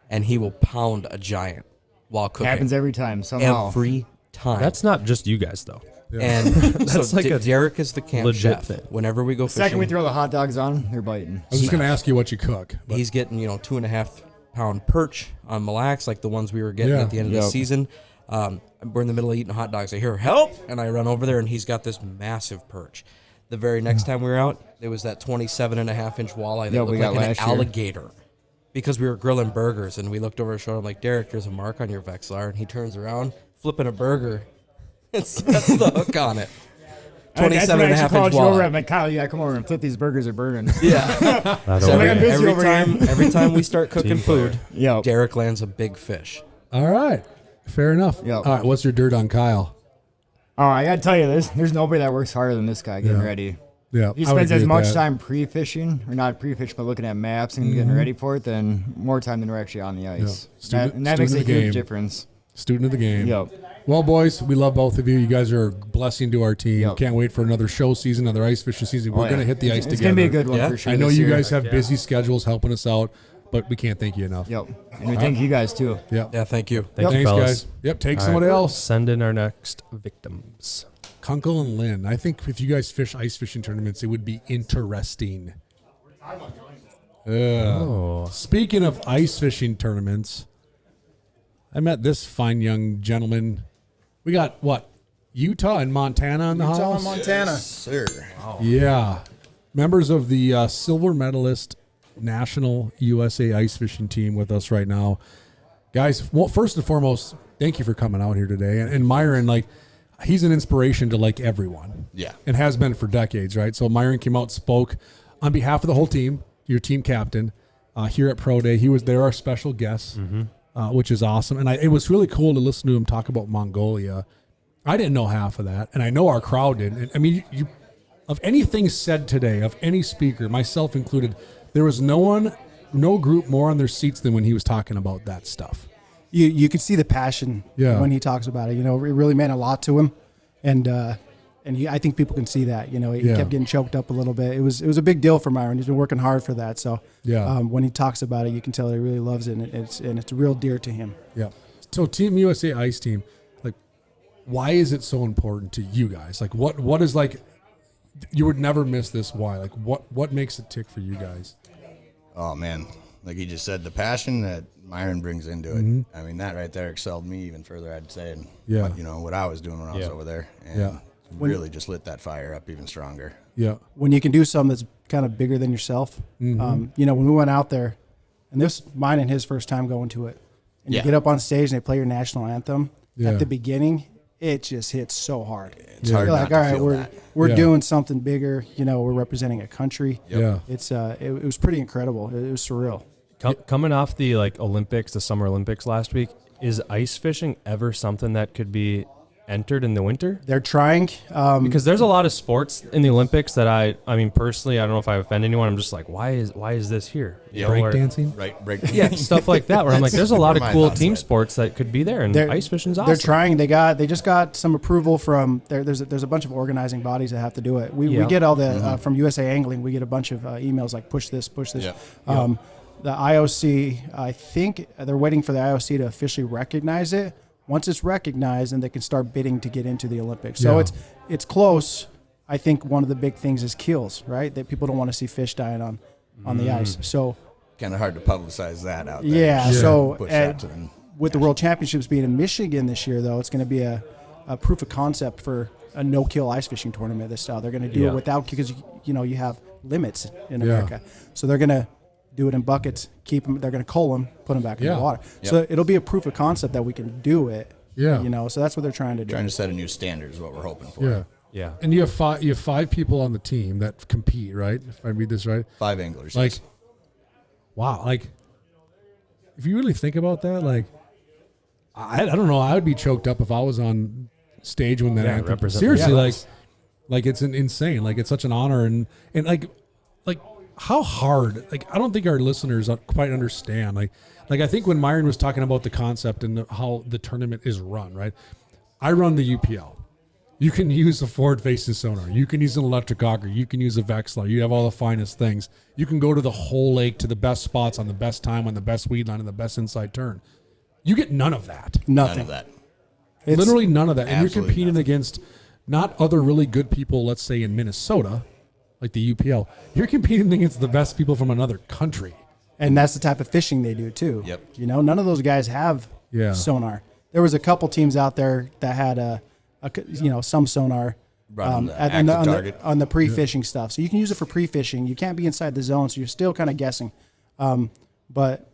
and he will pound a giant while cooking. Happens every time somehow. Every time. That's not just you guys though. And that's so like a Derek is the camp legit chef. thing. Whenever we go fishing, second we throw the hot dogs on, they're biting. I was just going to ask you what you cook. But he's getting 2.5 pound perch on Mille Lacs, like the ones we were getting at the end of the season. We're in the middle of eating hot dogs. I hear help, and I run over there, and he's got this massive perch. The very next time we were out, it was that 27.5-inch walleye that looked like an alligator. Because we were grilling burgers, and we looked over his shoulder. I'm like, Derek, there's a mark on your Vexilar, and he turns around, flipping a burger. That's the hook on it. 27.5-inch walleye. I'm like, Kyle, you gotta come over and flip these burgers are burning. Yeah. So every time we start cooking food, Derek lands a big fish. All right. Fair enough. All right. What's your dirt on Kyle? Oh, I gotta tell you this. There's nobody that works harder than this guy getting ready. Yeah. He spends as much time pre-fishing, or not pre-fishing, but looking at maps and getting ready for it, than more time than we're actually on the ice. And that makes a huge difference. Student of the game. Well, boys, we love both of you. You guys are a blessing to our team. Can't wait for another show season, another ice fishing season. We're going to hit the ice together. It's going to be a good one for sure. I know you guys have busy schedules helping us out, but we can't thank you enough. And we thank you guys, too. Yeah, thank you. Thanks, guys. Take somebody else. Send in our next victims. Kunkel and Lynn. I think if you guys fish ice fishing tournaments, it would be interesting. Speaking of ice fishing tournaments, I met this fine young gentleman. We got, Utah and Montana in the house? Utah and Montana. Yes, sir. Wow. Yeah. Members of the silver medalist National USA ice fishing team with us right now. Guys, well, first and foremost, thank you for coming out here today. And Myron, he's an inspiration to everyone. Yeah. And has been for decades, right? So Myron came out, spoke on behalf of the whole team, your team captain, here at Pro Day. He was there, our special guest, which is awesome. And it was really cool to listen to him talk about Mongolia. I didn't know half of that, and I know our crowd didn't. I mean, of anything said today, of any speaker, myself included, there was no group more on their seats than when he was talking about that stuff. You could see the passion when he talks about it. It really meant a lot to him, and I think people can see that. He kept getting choked up a little bit. It was a big deal for Myron. He's been working hard for that. So when he talks about it, you can tell he really loves it, and it's real dear to him. Yeah. So Team USA Ice Team, why is it so important to you guys? What is you would never miss this? Why? What makes it tick for you guys? Oh man, like you just said, the passion that Myron brings into it. I mean, that right there excelled me even further, I'd say. And what I was doing when I was over there, and really just lit that fire up even stronger. Yeah. When you can do something that's kind of bigger than yourself, when we went out there, and this mine and his first time going to it, and you get up on stage and they play your national anthem at the beginning. It just hits so hard. It's hard You're not to feel that. We're doing something bigger. We're representing a country. Yeah. It was pretty incredible. It was surreal. Coming off the Olympics, the Summer Olympics last week, is ice fishing ever something that could be entered in the winter? They're trying. Because there's a lot of sports in the Olympics that I mean, personally, I don't know if I offend anyone. I'm just like, why is this here? Yeah, breakdancing? Right, break. Yeah, stuff like that, where I'm like, there's a lot of cool team sports that could be there, and ice fishing's awesome. They're trying. They just got some approval from there's a bunch of organizing bodies that have to do it. We get all the from USA Angling. We get a bunch of emails like push this. Yeah. The IOC, I think they're waiting for the IOC to officially recognize it. Once it's recognized, and they can start bidding to get into the Olympics. So it's close. I think one of the big things is kills, right? That people don't want to see fish dying on the ice. So kind of hard to publicize that out there. Yeah. So with the national World Championships being in Michigan this year, though, it's going to be a proof of concept for a no-kill ice fishing tournament this style. They're going to do it without, because you have limits in America. So they're going to do it in buckets, keep them. They're going to cull them, put them back in the water. So it'll be a proof of concept that we can do it. Yeah. So that's what they're trying to do. Trying to set a new standard is what we're hoping for. Yeah. Yeah. And you have five people on the team that compete, right? If I read this right. 5 anglers. Like, wow. Like, if you really think about that, like, I don't know. I would be choked up if I was on stage when that anthem. Seriously, like it's insane. Like, it's such an honor, and like how hard. Like, I don't think our listeners quite understand. Like I think when Myron was talking about the concept and how the tournament is run, right? I run the UPL. You can use a forward-facing sonar. You can use an electric auger. You can use a Vexler. You have all the finest things. You can go to the whole lake, to the best spots on the best time, on the best weed line, and the best inside turn. You get none of that. Nothing. None of that. Literally none of that. And you're Absolutely competing against not other really good people, let's say in Minnesota, like the UPL. You're competing against the best people from another country. And that's the type of fishing they do too. Yep. None of those guys have sonar. There was a couple teams out there that had some sonar on the pre-fishing stuff. So you can use it for pre-fishing. You can't be inside the zone, so you're still kind of guessing. But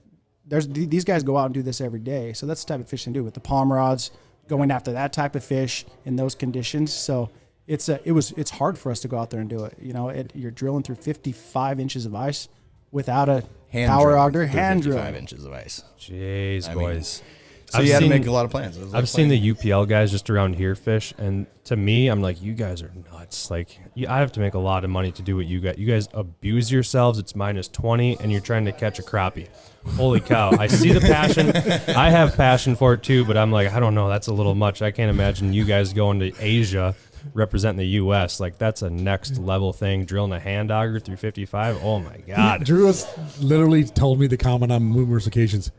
these guys go out and do this every day. So that's the type of fishing they do with the palm rods, going after that type of fish in those conditions. So it's hard for us to go out there and do it. You're drilling through 55 inches of ice without a power auger, hand drilling. 55 inches of ice. Jeez, boys. So you had to make a lot of plans. I've seen the UPL guys just around here fish, and to me, I'm like, you guys are nuts. Like, I have to make a lot of money to do what you got. You guys abuse yourselves. It's -20, and you're trying to catch a crappie. Holy cow. I see the passion. I have passion for it, too, but I'm like, I don't know. That's a little much. I can't imagine you guys going to Asia representing the U.S. Like, that's a next level thing. Drilling a hand auger through 55. Oh, my God. Drew has literally told me the comment on numerous occasions.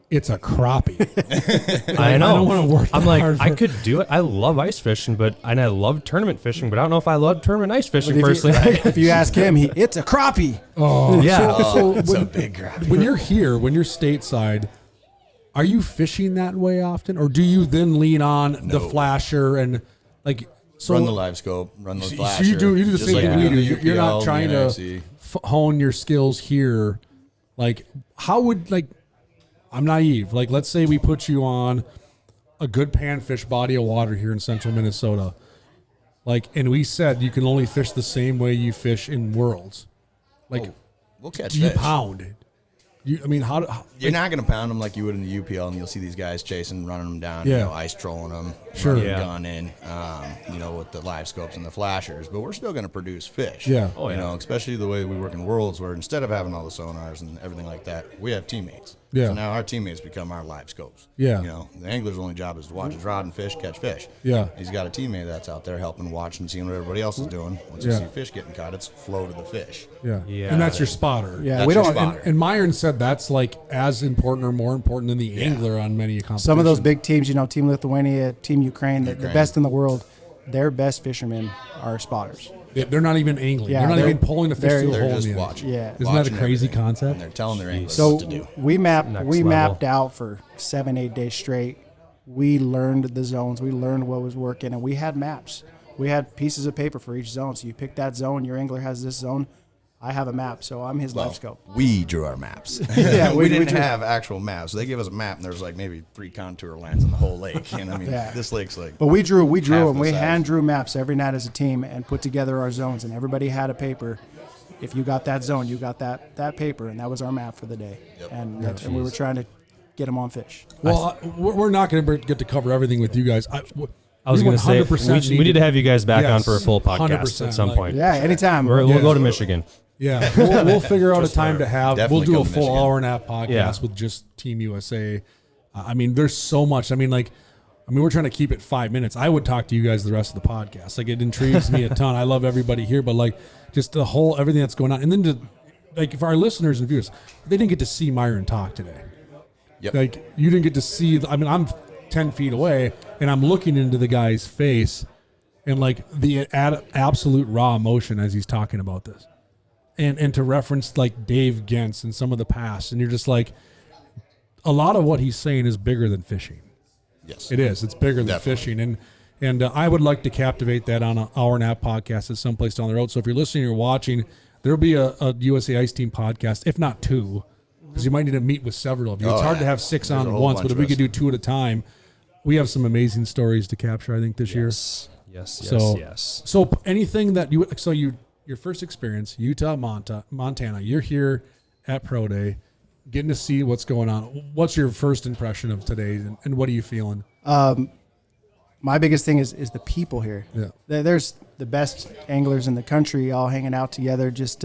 It's a crappie. I know. I don't want to work. I'm like, hard I could do it. I love ice fishing, and I love tournament fishing, but I don't know if I love tournament ice fishing personally. If you ask him, it's a crappie. Oh, yeah. It's a big crappie. When you're here, when you're stateside, are you fishing that way often, or do you then lean on the flasher and like? So, run the live scope, run the flasher. So you do the same thing we do. You're not UPL, trying to hone your skills here. Like, how would I'm naive. Like, let's say we put you on a good panfish body of water here in central Minnesota. Like, and we said you can only fish the same way you fish in Worlds. Like, we'll catch do you fish. Pound? How you're not going to pound them like you would in the UPL, and you'll see these guys chasing, running them down, ice trolling them, gun in, with the live scopes and the flashers. But we're still going to produce fish. Yeah. Especially the way we work in Worlds, where instead of having all the sonars and everything like that, we have teammates. Yeah. So now our teammates become our live scopes. Yeah. The angler's only job is to watch his rod and fish, catch fish. Yeah. He's got a teammate that's out there helping watch and seeing what everybody else is doing. Once you see fish getting caught, it's flow to the fish. Yeah. And that's your spotter. Yeah. That's We your don't. spotter. And Myron said that's like as important or more important than the angler on many competitions. Some of those big teams, Team Lithuania, Team Ukraine, the best in the world, their best fishermen are spotters. They're not even angling. Yeah, they're not they're- even pulling the fish through the they're hole. just in the end. watching. Yeah. Isn't that a crazy everything. concept? And they're telling their anglers So what to do. we Next mapped level. out for 7-8 days straight. We learned the zones. We learned what was working, and we had maps. We had pieces of paper for each zone. So you pick that zone. Your angler has this zone. I have a map, so I'm his live scope. We drew our maps. Yeah, we we didn't drew- have actual maps. They gave us a map, and there's like maybe 3 contour lines in the whole lake. And I mean, this lake's like. But we drew, half and the we size. hand drew maps every night as a team and put together our zones. And everybody had a paper. If you got that zone, you got that paper, and that was our map for the day. Yep. And we were trying to get them on fish. Well, we're not going to get to cover everything with you guys. I was going to say, we need to have you guys back on for a full podcast at some point. Yeah, anytime. We'll go to Michigan. Yeah, we'll figure out a time to have. Definitely We'll do a come to full Michigan. hour-and-a-half podcast with just Team USA. I mean, there's so much. I mean, we're trying to keep it 5 minutes. I would talk to you guys the rest of the podcast. Like, it intrigues me a ton. I love everybody here, but like, just the whole everything that's going on, and then to like for our listeners and viewers, they didn't get to see Myron talk today. Yep. Like, you didn't get to see. I mean, I'm 10 feet away, and I'm looking into the guy's face, and like the absolute raw emotion as he's talking about this. And to reference like Dave Gentz and some of the past, and you're just like, a lot of what he's saying is bigger than fishing. Yes, it is. It's bigger than fishing, and I would like to captivate that on an hour-and-a-half podcast at someplace down the road. So if you're listening or watching, there'll be a USA Ice Team podcast, if not two, because you might need to meet with several of you. It's hard to have six on at once, but if we could do two at a time, we have some amazing stories to capture, I think, this year. Yes. So anything that your first experience, Utah, Montana, you're here at Pro Day, getting to see what's going on. What's your first impression of today, and what are you feeling? My biggest thing is the people here. Yeah. There's the best anglers in the country all hanging out together, just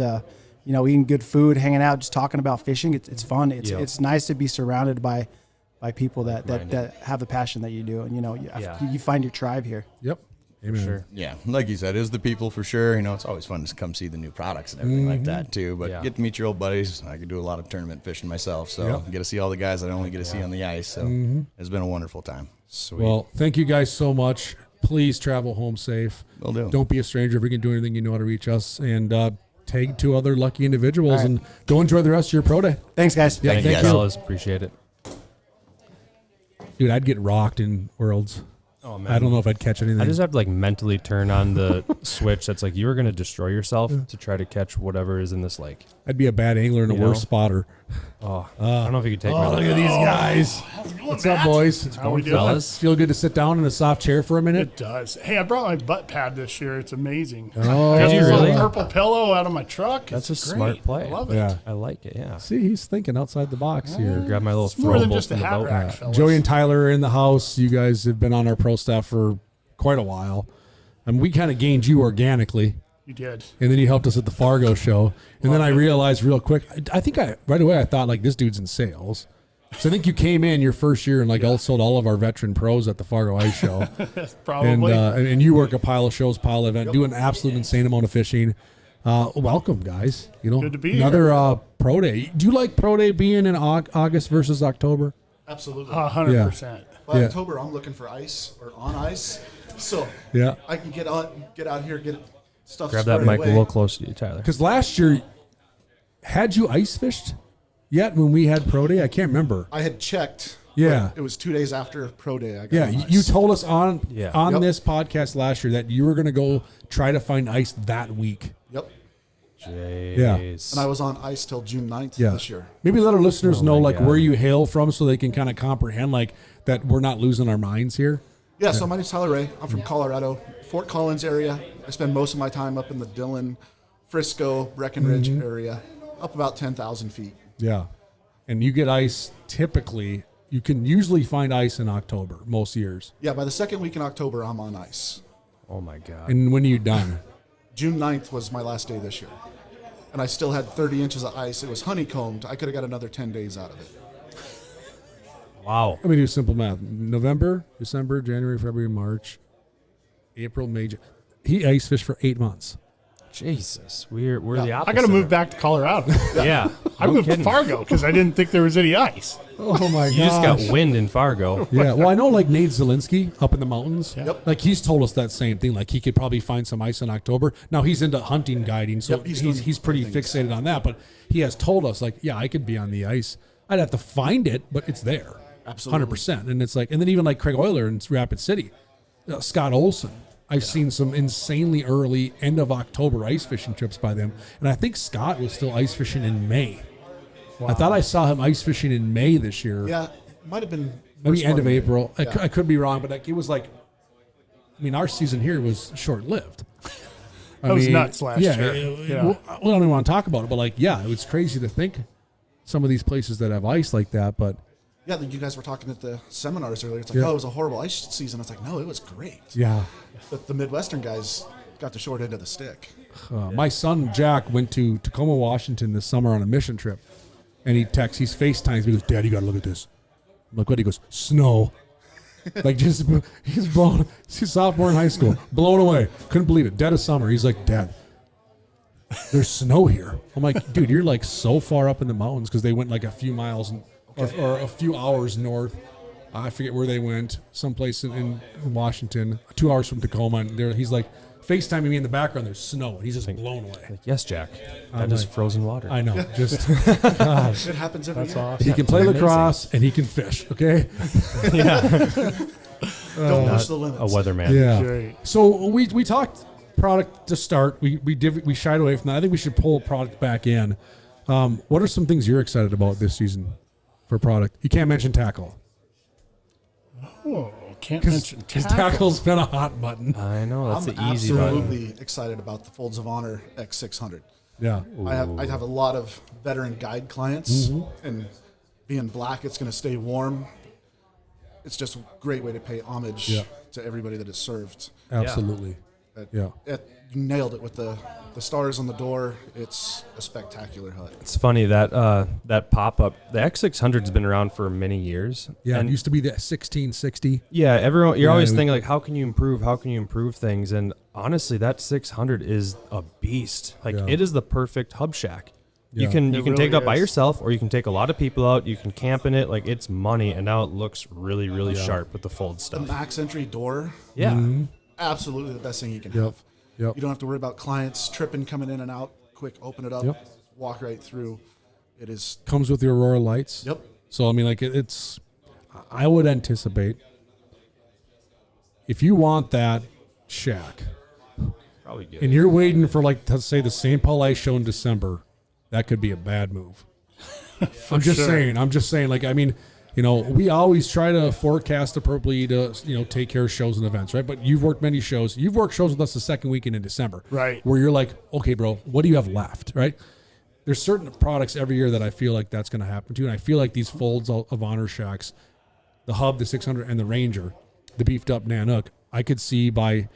eating good food, hanging out, just talking about fishing. It's fun. It's nice to be surrounded by people that have the passion that you do, and you find your tribe here. Yep. Amen. Sure. Yeah, like you said, it is the people for sure. It's always fun to come see the new products and everything like that too. But get to meet your old buddies. I could do a lot of tournament fishing myself, so get to see all the guys that I only get to see on the ice. So it's been a wonderful time. Sweet. Well, thank you guys so much. Please travel home safe. Will do. Don't be a stranger. If we can do anything, you know how to reach us. And tag 2 other lucky individuals and go enjoy the rest of your Pro Day. Thanks, guys. Yeah, thank you, fellas. Appreciate it. Dude, I'd get rocked in Worlds. Oh, man. I don't know if I'd catch anything. I just have to like mentally turn on the switch that's like, you're going to destroy yourself to try to catch whatever is in this lake. I'd be a bad angler and a worse spotter. Oh, I don't know if you could take my look at these guys. What's up, boys? How we doing? Fellas? Feel good to sit down in a soft chair for a minute? It does. Hey, I brought my butt pad this year. It's amazing. Oh, did you really? Purple pillow out of my truck. That's it's a great. smart play. I love it. Yeah. I like it, yeah. See, he's thinking outside the box here. Grab my little It's more than throwable just a from the hat boat. rack, fellas. Joey and Tyler are in the house. You guys have been on our pro staff for quite a while. And we kind of gained you organically. You did. And then you helped us at the Fargo show. And then I realized real quick, I think right away I thought like this dude's in sales. So I think you came in your first year and like sold all of our veteran pros at the Fargo Ice Show. Probably. And you work a pile of shows, pile of event, do an absolute insane amount of fishing. Welcome, guys. Good to be another Pro Day. Do you like Pro Day being in August versus October? Absolutely. 100%. By October, I'm looking for ice or on ice. So I can get out here, get stuff. Grab that mic a little closer to you, Tyler. Because last year, had you ice fished yet when we had Pro Day? I can't remember. I had checked. Yeah. It was 2 days after Pro Day. I got ice. You told us on this podcast last year that you were going to go try to find ice that week. Yep. Jeez. Yeah. And I was on ice till June 9th this year. Maybe let our listeners know like where you hail from so they can kind of comprehend like that we're not losing our minds here. Yeah, so my name's Tyler Ray. I'm from Colorado, Fort Collins area. I spend most of my time up in the Dillon, Frisco, Breckenridge area, up about 10,000 feet. Yeah. And you get ice typically, you can usually find ice in October, most years. Yeah, by the second week in October, I'm on ice. Oh, my God. And when are you done? June 9th was my last day this year. And I still had 30 inches of ice. It was honeycombed. I could have got another 10 days out of it. Wow. Let me do simple math. November, December, January, February, March, April, May. He ice fished for 8 months. Jesus. We're the opposite. I got to move back to Colorado. Yeah. I moved to Fargo because I didn't think there was any ice. Oh, my God. You just got wind in Fargo. Yeah. Well, I know like Nate Zielinski up in the mountains. Yep. Like he's told us that same thing. Like he could probably find some ice in October. Now he's into hunting guiding, so he's pretty fixated on that. But he has told us like, yeah, I could be on the ice. I'd have to find it, but it's there. Absolutely. 100%. And it's like, and then even like Craig Euler in Rapid City, Scott Olson. I've seen some insanely early end of October ice fishing trips by them. And I think Scott was still ice fishing in May. Wow. I thought I saw him ice fishing in May this year. Yeah, might have been. Maybe end of April. I could be wrong, but like, it was like, I mean, our season here was short-lived. That was nuts last year. Well, I don't even want to talk about it, but like, yeah, it was crazy to think some of these places that have ice like that, but Yeah, you guys were talking at the seminars earlier. It's like, oh, it was a horrible ice season. It's like, no, it was great. Yeah. But the Midwestern guys got the short end of the stick. My son, Jack, went to Tacoma, Washington this summer on a mission trip. And he FaceTimes me. He goes, Dad, you got to look at this. I'm like, what? He goes, snow. Like, just, he's blown. He's a sophomore in high school. Blown away. Couldn't believe it. Dead of summer. He's like, Dad, there's snow here. I'm like, dude, you're like so far up in the mountains, because they went like a few miles or a few hours north. I forget where they went. Someplace in Washington, 2 hours from Tacoma. And he's like, FaceTiming me in the background. There's snow. And he's just blown away. Like, yes, Jack. That is frozen water. I know. Just, gosh. It happens every year. Awesome. He can play lacrosse and he can fish. Okay. Yeah. Don't push the limits. A weatherman. Yeah. Great. So we talked product to start. We shied away from that. I think we should pull product back in. What are some things you're excited about this season for product? You can't mention tackle. Oh, can't mention tackle. Because tackle's been a hot button. I know, that's I'm the easy button. absolutely excited about the Folds of Honor X600. Yeah. I have a lot of veteran guide clients, and being black, it's going to stay warm. It's just a great way to pay homage to everybody that is served. Absolutely. You nailed it with the stars on the door. It's a spectacular hut. It's funny that pop-up, the X600's been around for many years. Yeah, and it used to be the 1660. Yeah, everyone, you're always thinking like, how can you improve things? And honestly, that 600 is a beast. Like, it is the perfect hub shack. You can really take it up by is. yourself, or you can take a lot of people out. You can camp in it. Like, it's money, and now it looks really, really sharp with the fold The stuff. max entry door, absolutely the best thing you can have. Yep. You don't have to worry about clients tripping, coming in and out. Quick, open it up, walk right through. It is Comes with the Aurora lights. Yep. So, I mean, like, it's, I would anticipate, if you want that shack, Probably good. and you're waiting for, like, let's say the St. Paul Ice Show in December, that could be a bad move. I'm just saying, like, I mean, you know, we always try to forecast appropriately to, you know, take care of shows and events, right? But you've worked many shows. You've worked shows with us the second weekend in December. Right. Where you're like, okay, bro, what do you have left, right? There's certain products every year that I feel like that's going to happen to. And I feel like these Folds of Honor shacks, the Hub, the 600, and the Ranger, the beefed up Nanook, I could see by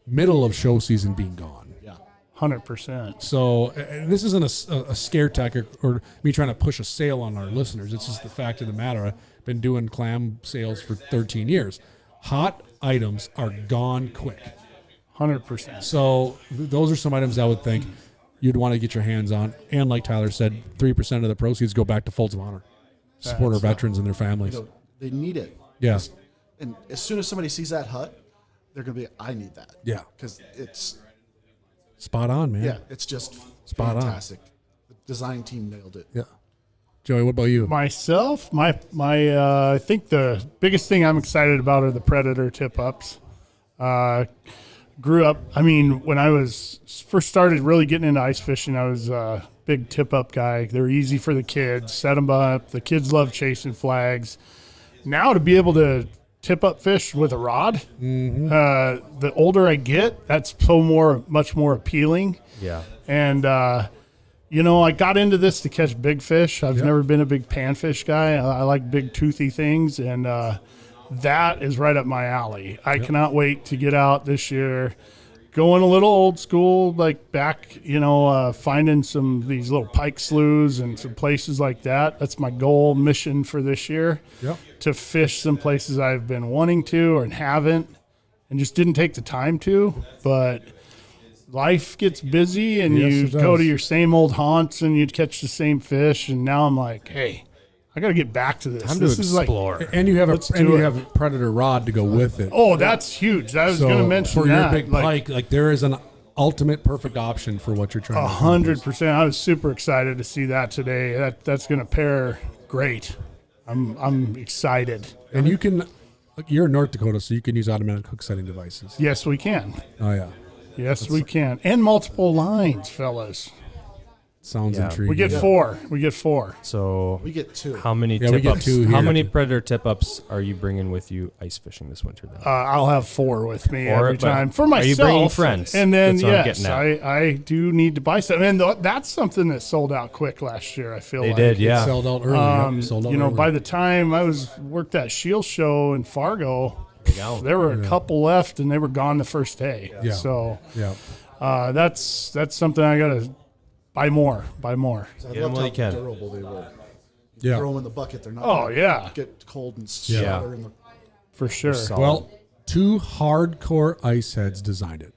middle of show season being gone. 100%. So, and this isn't a scare tactic or me trying to push a sale on our listeners. It's just the fact of the matter. I've been doing clam sales for 13 years. Hot items are gone quick. 100%. So those are some items I would think you'd want to get your hands on. And like Tyler said, 3% of the proceeds go back to Folds of Honor. Support our veterans and their families. You know, they need it. Yeah. And as soon as somebody sees that hut, they're going to be, I need that. Yeah. Because it's spot on, man. Yeah, it's just fantastic. The design team nailed it. Yeah. Joey, what about you? Myself, I think the biggest thing I'm excited about are the Predator tip-ups. Grew up, I mean, when I was first started really getting into ice fishing, I was a big tip-up guy. They're easy for the kids. Set them up. The kids love chasing flags. Now to be able to tip up fish with a rod, the older I get, that's much more appealing. Yeah. And, you know, I got into this to catch big fish. I've never been a big panfish guy. I like big toothy things, and that is right up my alley. I cannot wait to get out this year, going a little old school, like back, you know, finding some of these little pike sloughs and some places like that. That's my goal, mission for this year, to fish some places I've been wanting to and haven't and just didn't take the time to. But life gets busy, and you go to your same old haunts and you catch the same fish. And now I'm like, hey, I got to get back to this. Time to explore. And you have a Predator rod to go with it. Oh, that's huge. I was going to mention for that. your big pike, like there is an ultimate perfect option for what you're trying to do. 100%. I was super excited to see that today. That's going to pair great. I'm excited. And you can, you're in North Dakota, so you can use automatic hook setting devices. Yes, we can. Oh yeah. Yes, we can. And multiple lines, fellas. sounds intriguing. We get 4. We get 4. So we get 2. How many we get 2 here. How many predator tip-ups are you bringing with you ice fishing this winter then? I'll have 4 with me 4, every time for myself. Are you bringing friends? And then That's yes, I do need to buy some. And that's something that sold out quick last year. I feel they like did, yeah. It sold out early. Sold out early. By the time I worked that Shield show in Fargo, there were a couple left, and they were gone the first day. Yeah. So that's something I gotta buy more. I loved how durable they were. You throw them in the bucket, they're not. Get cold and shatter in the. For sure. Well, 2 hardcore ice heads designed it.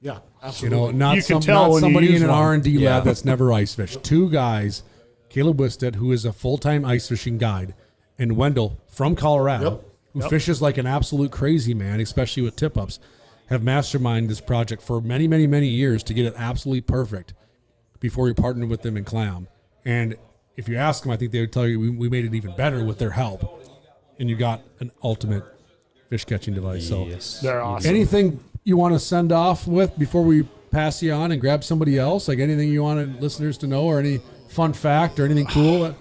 Yeah, absolutely. Not you can not tell somebody in an one. R&D lab that's never ice fished. 2 guys, Caleb Wisted, who is a full-time ice fishing guide, and Wendell from Colorado, who fishes like an absolute crazy man, especially with tip-ups, have masterminded this project for many, many, many years to get it absolutely perfect before we partnered with them in Clam. And if you ask them, I think they would tell you we made it even better with their help. And you got an ultimate fish catching device. So they're awesome. Anything you want to send off with before we pass you on and grab somebody else? Like anything you wanted listeners to know, or any fun fact or anything cool?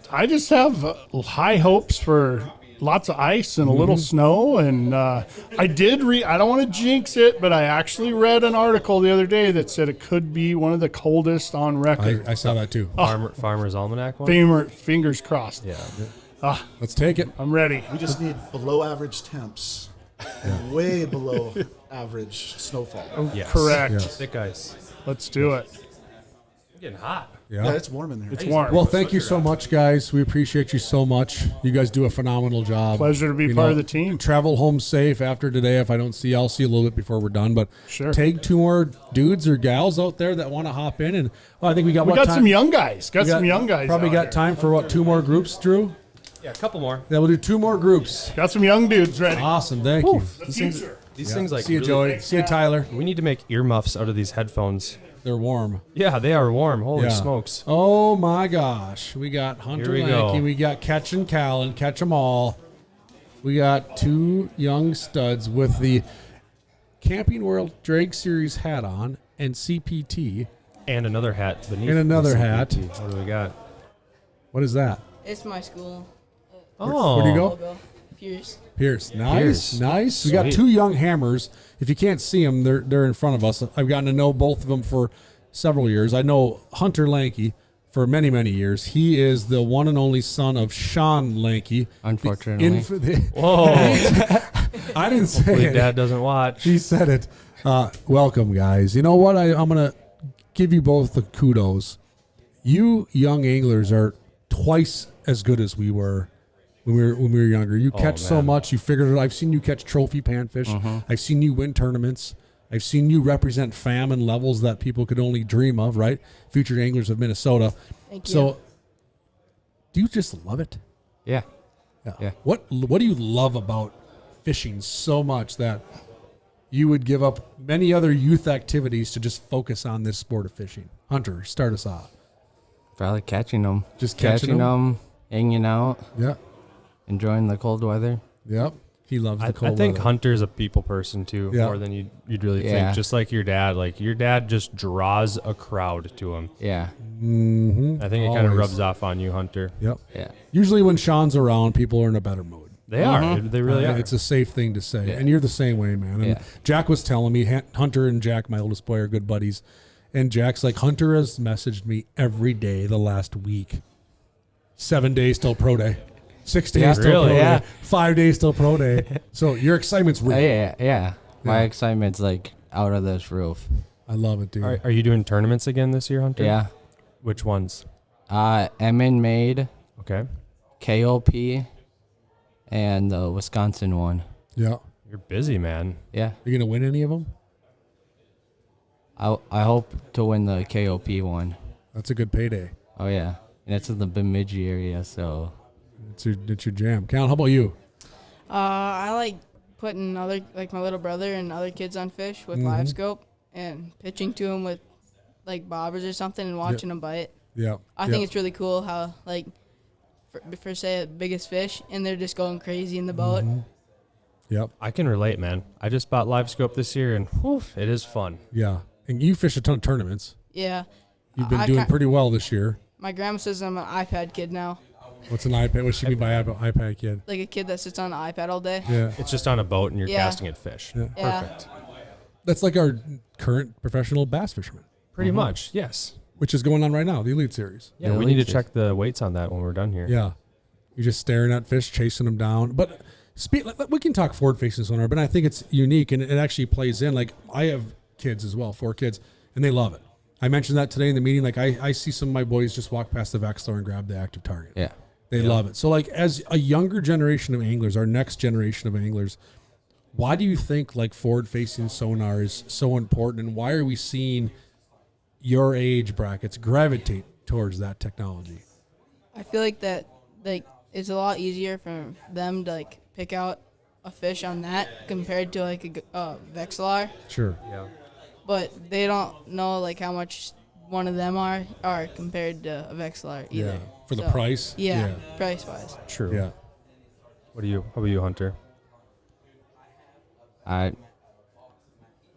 I just have high hopes for lots of ice and a little snow. And I did read, I don't want to jinx it, but I actually read an article the other day that said it could be one of the coldest on record. I saw that too. Farmer's Almanac one? Fingers crossed. Yeah. Let's take it. I'm ready. We just need below average temps. Way below average snowfall. Yes. Correct. Yes. Thick ice. Let's do it. It's getting hot. Yeah, it's warm in there. It's warm. Well, thank you so much, guys. We appreciate you so much. You guys do a phenomenal job. Pleasure to be part of the team. Travel home safe after today. If I don't see you, I'll see you a little bit before we're done. But take 2 more dudes or gals out there that want to hop in. And I think we got some young guys. Some young guys. Probably got time for 2 more groups, Drew? Yeah, a couple more. Yeah, we'll do 2 more groups. Got some young dudes ready. Awesome. Thank you. These things like see you, Joey. See you, Tyler. We need to make earmuffs out of these headphones. They're warm. Yeah, they are warm. Holy smokes. Oh, my gosh. We got Hunter Lanky. We got Catch and Callan. Catch 'em all. We got 2 young studs with the Camping World Drag Series hat on and CPT. And another hat beneath. And another hat. What do we got? What is that? It's my school. Where do you go? Pierce. Nice. We got 2 young hammers. If you can't see them, they're in front of us. I've gotten to know both of them for several years. I know Hunter Lanky for many, many years. He is the one and only son of Sean Lanky. Unfortunately. Whoa. I didn't say Hopefully it. Dad doesn't watch. He said it. Welcome, guys. You know what? I'm going to give you both the kudos. You young anglers are twice as good as we were when we were younger. You catch so much. You figured it out. I've seen you catch trophy panfish. I've seen you win tournaments. I've seen you represent famine levels that people could only dream of, right? Future Anglers of Minnesota. Thank you. So, do you just love it? Yeah. What do you love about fishing so much that you would give up many other youth activities to just focus on this sport of fishing? Hunter, start us off. Probably catching them. Just catching them, hanging out. Yeah. Enjoying the cold weather. Yep. He loves the cold I think weather. Hunter's a people person too, more than you'd really think. Just like your dad. Like your dad just draws a crowd to him. Yeah. Mm-hmm. I think it kind of rubs off on you, Hunter. Yep. Yeah. Usually when Sean's around, people are in a better mood. They are. They really are. It's a safe thing to say. Yeah. And you're the same way, man. And Jack was telling me, Hunter and Jack, my oldest boy, are good buddies. And Jack's like, Hunter has messaged me every day the last week. 7 days till pro day. 6 days till pro day. 5 days till pro day. So your excitement's real. Yeah. My excitement's like out of this roof. I love it, dude. Are you doing tournaments again this year, Hunter? Yeah. Which ones? MN Made. Okay. KOP. And the Wisconsin one. Yeah. You're busy, man. Yeah. You going to win any of them? I hope to win the KOP one. That's a good payday. Oh, yeah. And it's in the Bemidji area, so. It's your jam. Cal, how about you? I like putting my little brother and other kids on fish with live scope and pitching to them with like bobbers or something and watching them bite. Yeah. I think it's really cool how for say the biggest fish and they're just going crazy in the boat. Yep. I can relate, man. I just bought live scope this year and it is fun. Yeah. And you fish a ton of tournaments. Yeah. You've been doing pretty well this year. My grandma says I'm an iPad kid now. What's an iPad? What she mean by iPad kid? Like a kid that sits on an iPad all day. Yeah. It's just on a boat and you're casting at fish. Yeah. Perfect. That's like our current professional bass fisherman. Pretty much, yes. Which is going on right now, the Elite Series. Yeah, we need to check the weights on that when we're done here. Yeah. You're just staring at fish, chasing them down. But we can talk forward-facing sonar, but I think it's unique, and it actually plays in. Like, I have kids as well, 4 kids, and they love it. I mentioned that today in the meeting. Like, I see some of my boys just walk past the Vexilar and grab the active target. Yeah. They love it. So, like, as a younger generation of anglers, our next generation of anglers, why do you think, like, forward-facing sonar is so important, and why are we seeing your age brackets gravitate towards that technology? I feel like that, like, it's a lot easier for them to, like, pick out a fish on that compared to, like, a Vexilar. Sure. Yeah. But they don't know, like, how much one of them are compared to a Vexilar either. Yeah. For the price? Yeah, price-wise. True. Yeah. How about you, Hunter? I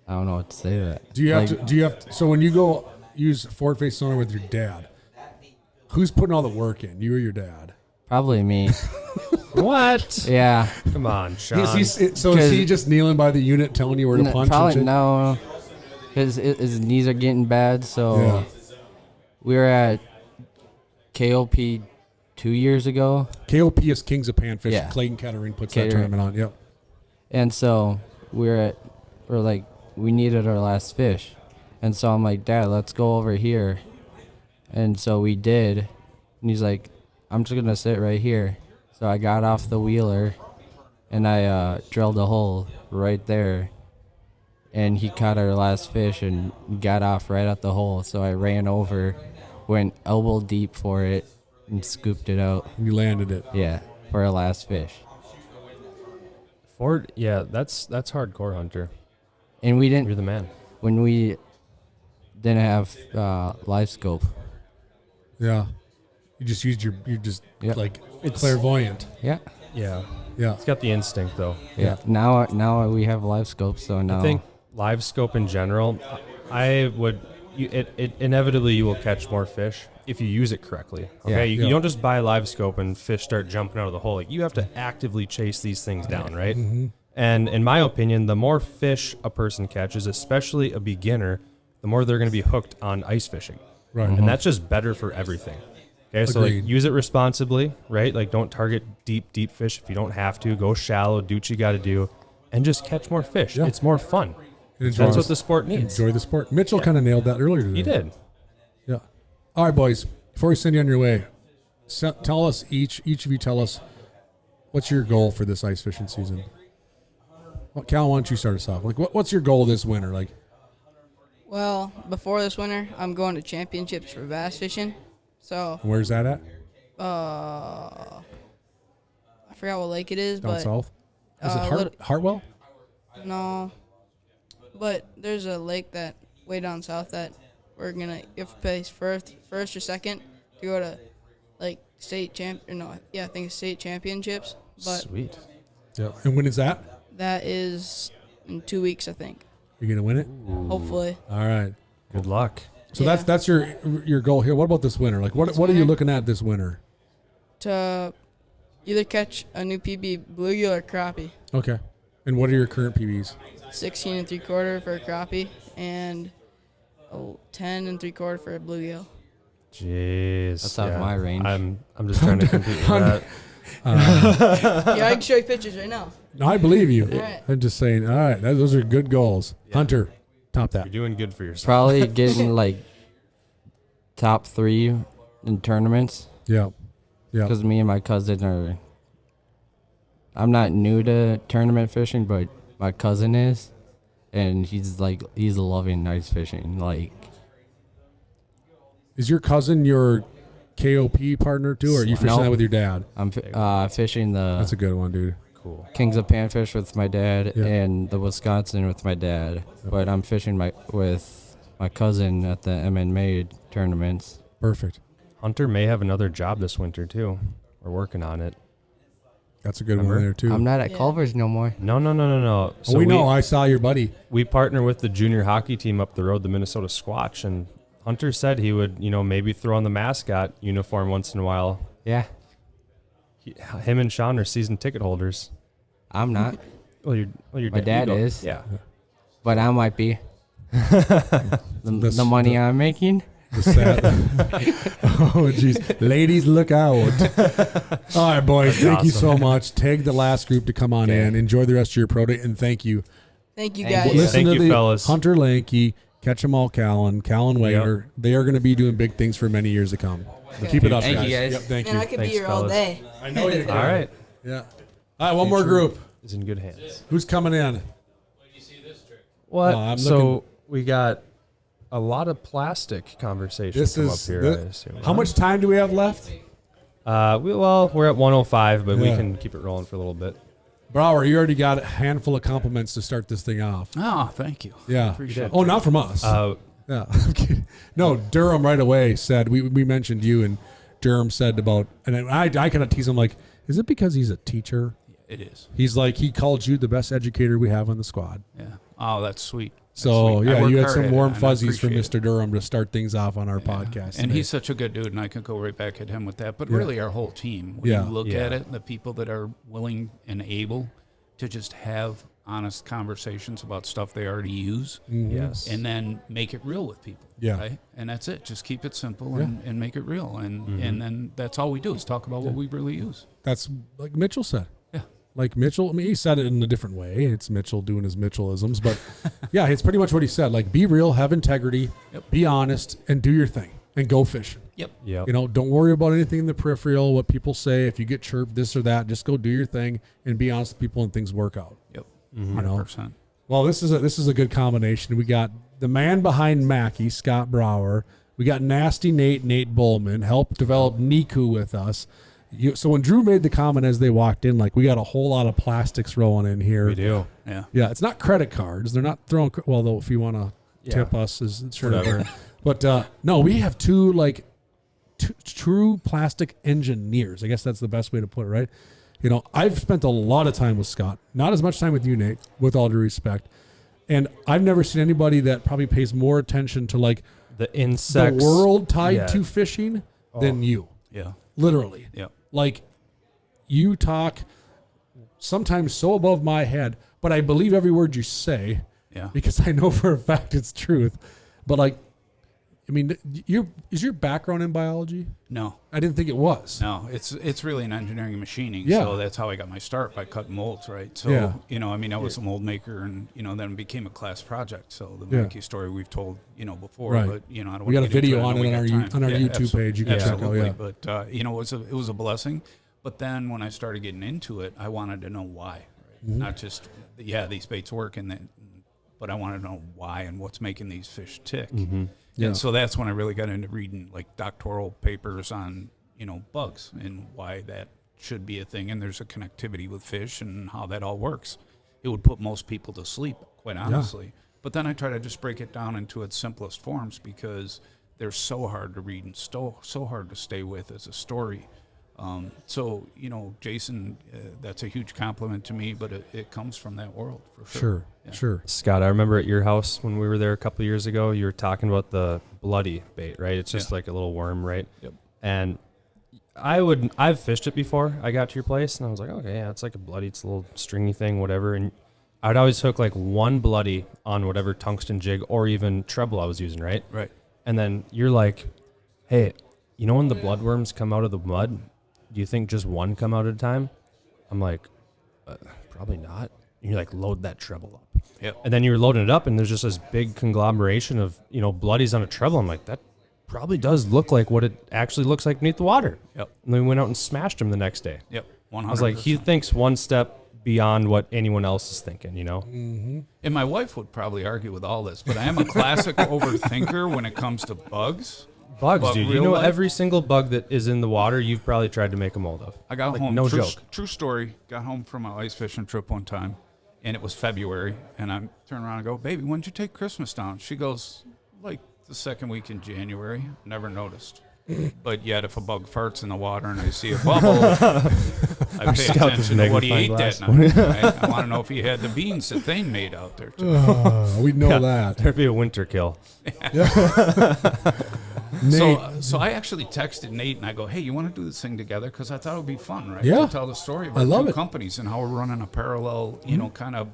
don't know what to say to that. Do you have to, so when you go use forward-facing sonar with your dad, who's putting all the work in, you or your dad? Probably me. What? Yeah. Come on, Sean. So is he just kneeling by the unit telling you where to punch? Probably and shit? no. His knees are getting bad, so we were at KOP 2 years ago. KOP is Kings of Panfish. Yeah. Clayton Kettering puts that tournament on. Yep. And so we're like, we needed our last fish. And so I'm like, Dad, let's go over here. And so we did. And he's like, I'm just going to sit right here. So I got off the wheeler and I drilled a hole right there. And he caught our last fish and got off right at the hole. So I ran over, went elbow deep for it, and scooped it out. And you landed it. Yeah, for our last fish. Ford, yeah, that's hardcore, Hunter. And we didn't. You're the man. When we didn't have live scope. Yeah. You just used it's clairvoyant. Yeah. Yeah. Yeah. It's got the instinct though. Yeah. Now we have live scope, so now I think live scope in general, it inevitably you will catch more fish if you use it correctly. Okay, you don't just buy live scope and fish start jumping out of the hole. Like, you have to actively chase these things down, right? Mm-hmm. And in my opinion, the more fish a person catches, especially a beginner, the more they're going to be hooked on ice fishing. Right. And that's just better for everything. Okay, so like, use it responsibly, right? Like, don't target deep fish if you don't have to. Go shallow, do what you got to do, and just catch more fish. Yeah. It's more fun. That's what the sport needs. Enjoy the sport. Mitchell kind of nailed that earlier today. He did. Yeah. All right, boys. Before we send you on your way, tell us each of you tell us what's your goal for this ice fishing season. Well, Cal, why don't you start us off? Like, what's your goal this winter? Like, well, before this winter, I'm going to championships for bass fishing. So where's that at? I forgot what lake it is, Down but south. Is it Hartwell? No, but there's a lake that way down south that we're gonna if place first or second to go to like state champ. Or no, yeah, I think it's state championships. But sweet. Yeah. And when is that? That is in 2 weeks, I think. You're gonna win it. Hopefully. All right. Good luck. So that's your goal here. What about this winter? Like, what are you looking at this winter? To either catch a new PB, bluegill or crappie. Okay. And what are your current PBs? 16 3/4 for a crappie and 10 3/4 for a bluegill. Jeez. That's out of my range. I'm just trying to compete with that. Yeah, I can show you pictures right now. No, I believe you. All right. I'm just saying. All right, those are good goals. Yeah. Hunter, top that. You're doing good for yourself. Probably getting like top 3 in tournaments. Yeah. Yeah. Because me and my cousin are. I'm not new to tournament fishing, but my cousin is, and he's loving ice fishing. Like, is your cousin your KOP partner too, or are you fishing that with your dad? I'm fishing the. That's a good one, dude. Cool. Kings of Panfish with my dad and the Wisconsin with my dad, but I'm fishing with my cousin at the MMA tournaments. Perfect. Hunter may have another job this winter too. We're working on it. That's a good one there too. I'm not at Culver's no more. No. So we know. I saw your buddy. We partner with the junior hockey team up the road, the Minnesota Squatch, and Hunter said he would, maybe throw on the mascot uniform once in a while. Yeah. Him and Sean are season ticket holders. I'm not. Well, My dad is. Yeah. But I might be. The money I'm making. Oh, jeez. Ladies, look out. All right, boys. Thank you so much. Tag the last group to come on in. Enjoy the rest of your pro day, and thank you. Thank you, guys. Listen Thank to you, the fellas. Hunter Lanky, Catch 'em All Callan Wagner. They are going to be doing big things for many years to come. So keep it up, Thank guys. you, guys. Yep, thank Man, you. I could Thanks, be here all fellas. day. I know you can. All right. Yeah. All right, one more group. Is in good hands. Who's coming in? What? I'm so looking- we got a lot of plastic conversations This come is up here. I assume. how much time do we have left? We're at 105, but we Yeah. can keep it rolling for a little bit. Brower, you already got a handful of compliments to start this thing off. Oh, thank you. Yeah. Appreciate it. Oh, not from us. Yeah. I'm kidding. No, Durham right away said, we mentioned you, and Durham said about, and I kind of tease him like, is it because he's a teacher? It is. He's like, he called you the best educator we have on the squad. Yeah. Oh, that's sweet. That's So, sweet. I yeah, work you had hard some at it, warm and I fuzzies from appreciate Mr. Durham to start things off on our podcast. And today. he's such a good dude, and I could go right back at him with that. But Yeah. really, our whole team, when Yeah. you look Yeah. at it, the people that are willing and able to just have honest conversations about stuff they already use, Yes. and then make it real with people. Yeah. Right? And that's it. Just keep it simple Yeah. and make it real. And then that's all we do is talk about what we really use. That's like Mitchell said. Yeah. Like Mitchell, I mean, he said it in a different way. It's Mitchell doing his Mitchellisms, but yeah, it's pretty much what he said. Like, be real, have integrity, be honest, and do your thing, and go fishing. Yep. Yep. You know, don't worry about anything in the peripheral, what people say. If you get chirped, this or that, just go do your thing and be honest with people, and things work out. Yep. You know? 100%. Well, this is a good combination. We got the man behind Mackie, Scott Brower. We got Nasty Nate Bullman, helped develop Niku with us. So when Drew made the comment as they walked in, like, we got a whole lot of plastics rolling in here. We do. Yeah. Yeah, it's not credit cards. They're not throwing. Well, though, if you want to tip us, is sure. Whatever. But no, we have two true plastic engineers. I guess that's the best way to put it, right? You know, I've spent a lot of time with Scott. Not as much time with you, Nate, with all due respect. And I've never seen anybody that probably pays more attention to like The insects. the world tied Yeah. to fishing than you. Yeah. Literally. Yeah. Like, you talk sometimes so above my head, but I believe every word you say. Yeah. Because I know for a fact it's truth. But like, I mean, is your background in biology? No. I didn't think it was. No, it's really in engineering and machining. Yeah. So that's how I got my start, by cutting molds, right? So, Yeah. you know, I mean, I was a mold maker, and, you know, then it became a class project. So the Yeah. Mackey story we've told, you know, before, Right. but, you know, I don't We wanna got a get into video it. I on know it we on got our time. YouTube page. You can check out, absolutely. yeah. But, you know, it was a blessing. But then when I started getting into it, I wanted to know why. Right? Mhm. Not just, these baits work, but I wanted to know why and what's making these fish tick. Mhm. Yeah. And so that's when I really got into reading like doctoral papers on, you know, bugs and why that should be a thing. And there's a connectivity with fish and how that all works. It would put most people to sleep, quite honestly. But then I try to just break it down into its simplest forms, because they're so hard to read and so hard to stay with as a story. So, you know, Jason, that's a huge compliment to me, but it comes from that world for sure. Sure. Yeah. Sure. Scott, I remember at your house when we were there a couple of years ago, you were talking about the bloody bait, right? It's just like a little worm, right? Yep. And I've fished it before I got to your place, and I was like, okay, yeah, it's like a bloody, it's a little stringy thing, whatever. And I'd always hook like one bloody on whatever tungsten jig or even treble I was using, right? Right. And then you're like, hey, you know when the bloodworms come out of the mud, do you think just one come out at a time? I'm like, probably not. And you're like, load that treble up. Yep. And then you're loading it up, and there's just this big conglomeration of, you know, bloodies on a treble. I'm like, that probably does look like what it actually looks like beneath the water. Yep. And then we went out and smashed him the next day. Yep. 100%. I was like, he thinks one step beyond what anyone else is thinking, you know? Mm-hmm. And my wife would probably argue with all this, but I am a classic overthinker when it comes to bugs. Bugs, But dude. You real know life- every single bug that is in the water, you've probably tried to make a mold of. I got Like, home. No true, joke. True story. Got home from an ice fishing trip one time, and it was February. And I turn around and go, "Baby, when did you take Christmas down?" She goes, "Like the second week in January." Never noticed. But yet, if a bug farts in the water and I see a bubble, I pay attention to what he ate that night. Right? I want to know if he had the beans that they made out there too. We know that. There'd be a winter kill. So I actually texted Nate and I go, hey, you want to do this thing together? Because I thought it would be fun, right? Yeah. To tell the story of our two companies and how we're running a parallel, kind of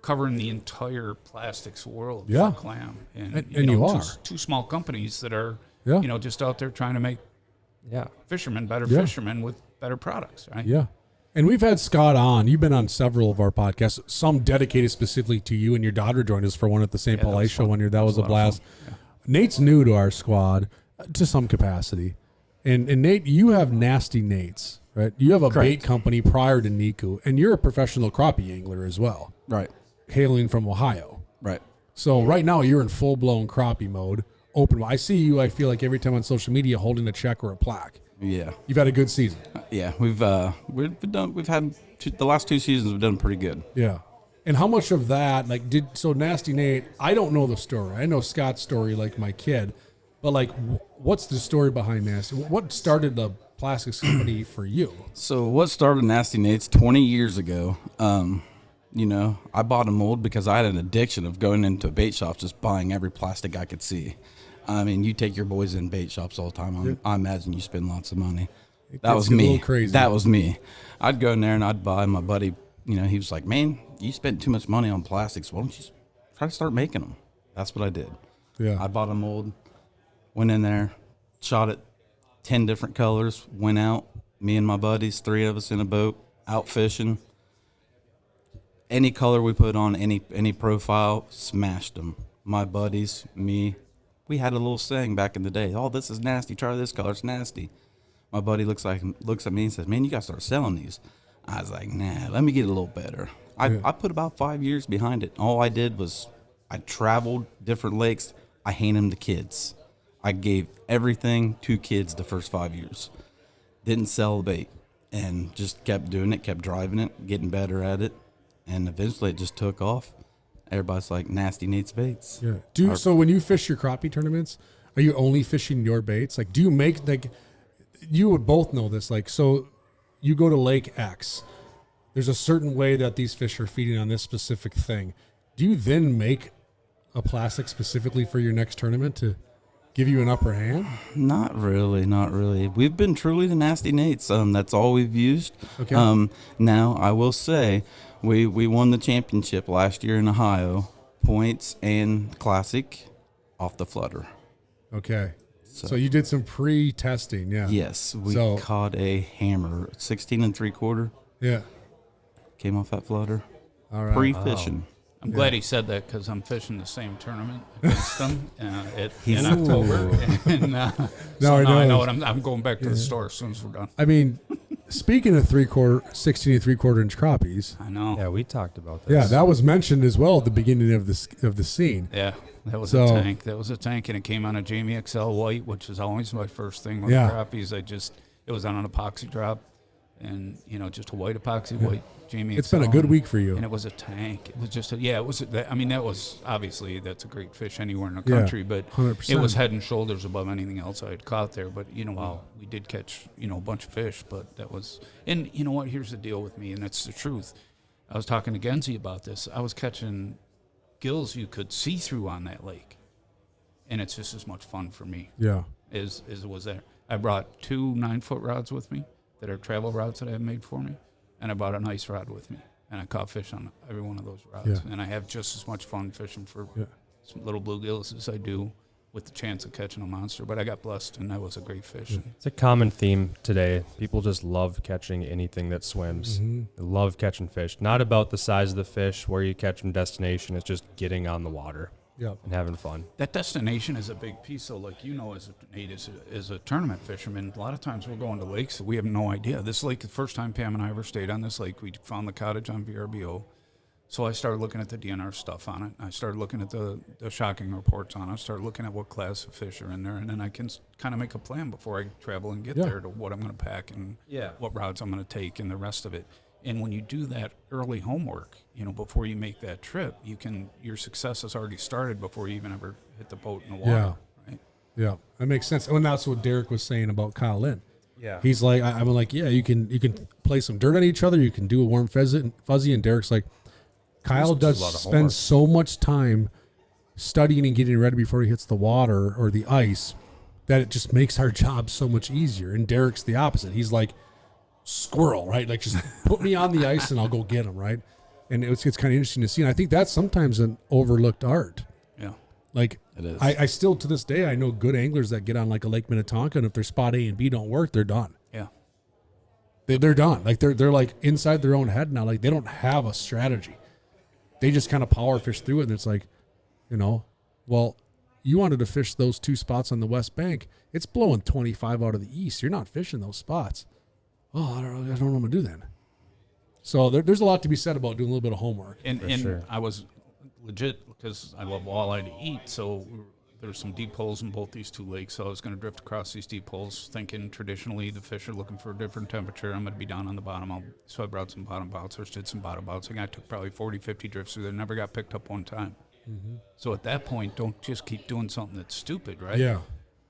covering the entire plastics world for Clam. And you are. Two small companies that are, Yeah. just out there trying to make fishermen better fishermen with better products, right? Yeah. And we've had Scott on. You've been on several of our podcasts, some dedicated specifically to you, and your daughter joined us for one at the St. Paul Ice Show one year. That was a blast. Yeah. Nate's new to our squad to some capacity. And Nate, you have Nasty Nate's, right? You have a bait company prior to Niku, and you're a professional crappie angler as well. Right. Hailing from Ohio. Right. So right now you're in full-blown crappie mode. Open. I see you, I feel like every time on social media holding a check or a plaque. Yeah. You've had a good season. Yeah. We've had the last 2 seasons we've done pretty good. Yeah. And how much of that, so Nasty Nate, I don't know the story. I know Scott's story like my kid, but what's the story behind Nasty? What started the plastics company for you? So what started Nasty Nate's 20 years ago, I bought a mold because I had an addiction of going into bait shops, just buying every plastic I could see. I mean, you take your boys in bait shops all the time. I imagine you spend lots of money. That was me. Crazy. That was me. I'd go in there and I'd buy my buddy. He was like, man, you spent too much money on plastics. Why don't you try to start making them? That's what I did. Yeah. I bought a mold, went in there, shot it 10 different colors, went out, me and my buddies, 3 of us in a boat, out fishing. Any color we put on any profile, smashed them. My buddies, me, we had a little saying back in the day, oh, this is nasty, try this color, it's nasty. My buddy looks at me and says, man, you got to start selling these. I was like, nah, let me get a little better. I put about 5 years behind it. All I did was I traveled different lakes. I handed them to kids. I gave everything to kids the first 5 years. Didn't sell the bait and just kept doing it, kept driving it, getting better at it. And eventually it just took off. Everybody's like, Nasty Nate's baits. Yeah. So when you fish your crappie tournaments, are you only fishing your baits? Do you make, you would both know this, so you go to Lake X, there's a certain way that these fish are feeding on this specific thing. Do you then make a plastic specifically for your next tournament to give you an upper hand? Not really. We've been truly the Nasty Nates. That's all we've used. Okay. Now, I will say, we won the championship last year in Ohio, points and classic, off the flutter. Okay. So you did some pre-testing, yeah. Yes, we caught a hammer, 16 3/4. Yeah. Came off that flutter. All right. Pre-fishing. I'm glad he said that because I'm fishing the same tournament against him in October. And, I know what I'm going back to the store as soon as we're done. I mean, speaking of 16 3/4 inch crappies. I know. Yeah, we talked about this. Yeah, that was mentioned as well at the beginning of the scene. Yeah, that was a tank. That was a tank, and it came on a Jamie XL white, which is always my first thing with crappies. It was on an epoxy drop, and just a white epoxy white Jamie. It's been a good week for you. And it was a tank. It was just that was obviously that's a great fish anywhere in the country, but 100%. it was head and shoulders above anything else I had caught there. But we did catch a bunch of fish, but that was, and you know what? Here's the deal with me, and that's the truth. I was talking to Genzi about this. I was catching gills you could see through on that lake, and it's just as much fun for me. Yeah, as it was there. I brought 2 9-foot rods with me that are travel rods that I have made for me, and I brought an ice rod with me, and I caught fish on every one of those rods. Yeah. And I have just as much fun fishing for some little bluegills as I do with the chance of catching a monster. But I got blessed, and that was a great fish. Yeah. It's a common theme today. People just love catching anything that swims. Mm-hmm. They love catching fish. Not about the size of the fish, where you catch them, destination. It's just getting on the water. Yep. And having fun. That destination is a big piece. So, as a tournament fisherman, a lot of times we're going to lakes that we have no idea. This lake, the first time Pam and I ever stayed on this lake, we found the cottage on VRBO. So I started looking at the DNR stuff on it. I started looking at the shocking reports on it. I started looking at what class of fish are in there, and then I can kind of make a plan before I travel and get there to what I'm going to pack and what routes I'm going to take and the rest of it. And when you do that early homework, before you make that trip, your success has already started before you even ever hit the boat in the water. Yeah. Right? Yeah, that makes sense. And that's what Derek was saying about Kyle Lynn. Yeah. He's like, I'm like, yeah, you can play some dirt on each other. You can do a warm fuzzy. And Derek's like, Kyle spends so much time studying and getting ready before he hits the water or the ice that it just makes our job so much easier. And Derek's the opposite. He's like, squirrel, right? Like, just put me on the ice and I'll go get him, right? And it's kind of interesting to see. And I think that's sometimes an overlooked art. Yeah. Like, it is. I still, to this day, I know good anglers that get on like a Lake Minnetonka, and if their spot A and B don't work, they're done. Yeah. They're done. Like, they're like inside their own head now. Like, they don't have a strategy. They just kind of power fish through it. And it's like, well, you wanted to fish those 2 spots on the west bank. It's blowing 25 out of the east. You're not fishing those spots. Oh, I don't know what I'm going to do then. So there's a lot to be said about doing a little bit of homework. And sure. I was legit, because I love walleye to eat, so there's some deep holes in both these 2 lakes, so I was going to drift across these deep holes, thinking traditionally the fish are looking for a different temperature. I'm going to be down on the bottom. So I brought some bottom bouncers, did some bottom bouncing. I took probably 40, 50 drifts through there, never got picked up one time. Mm-hmm. So at that point, don't just keep doing something that's stupid, right? Yeah.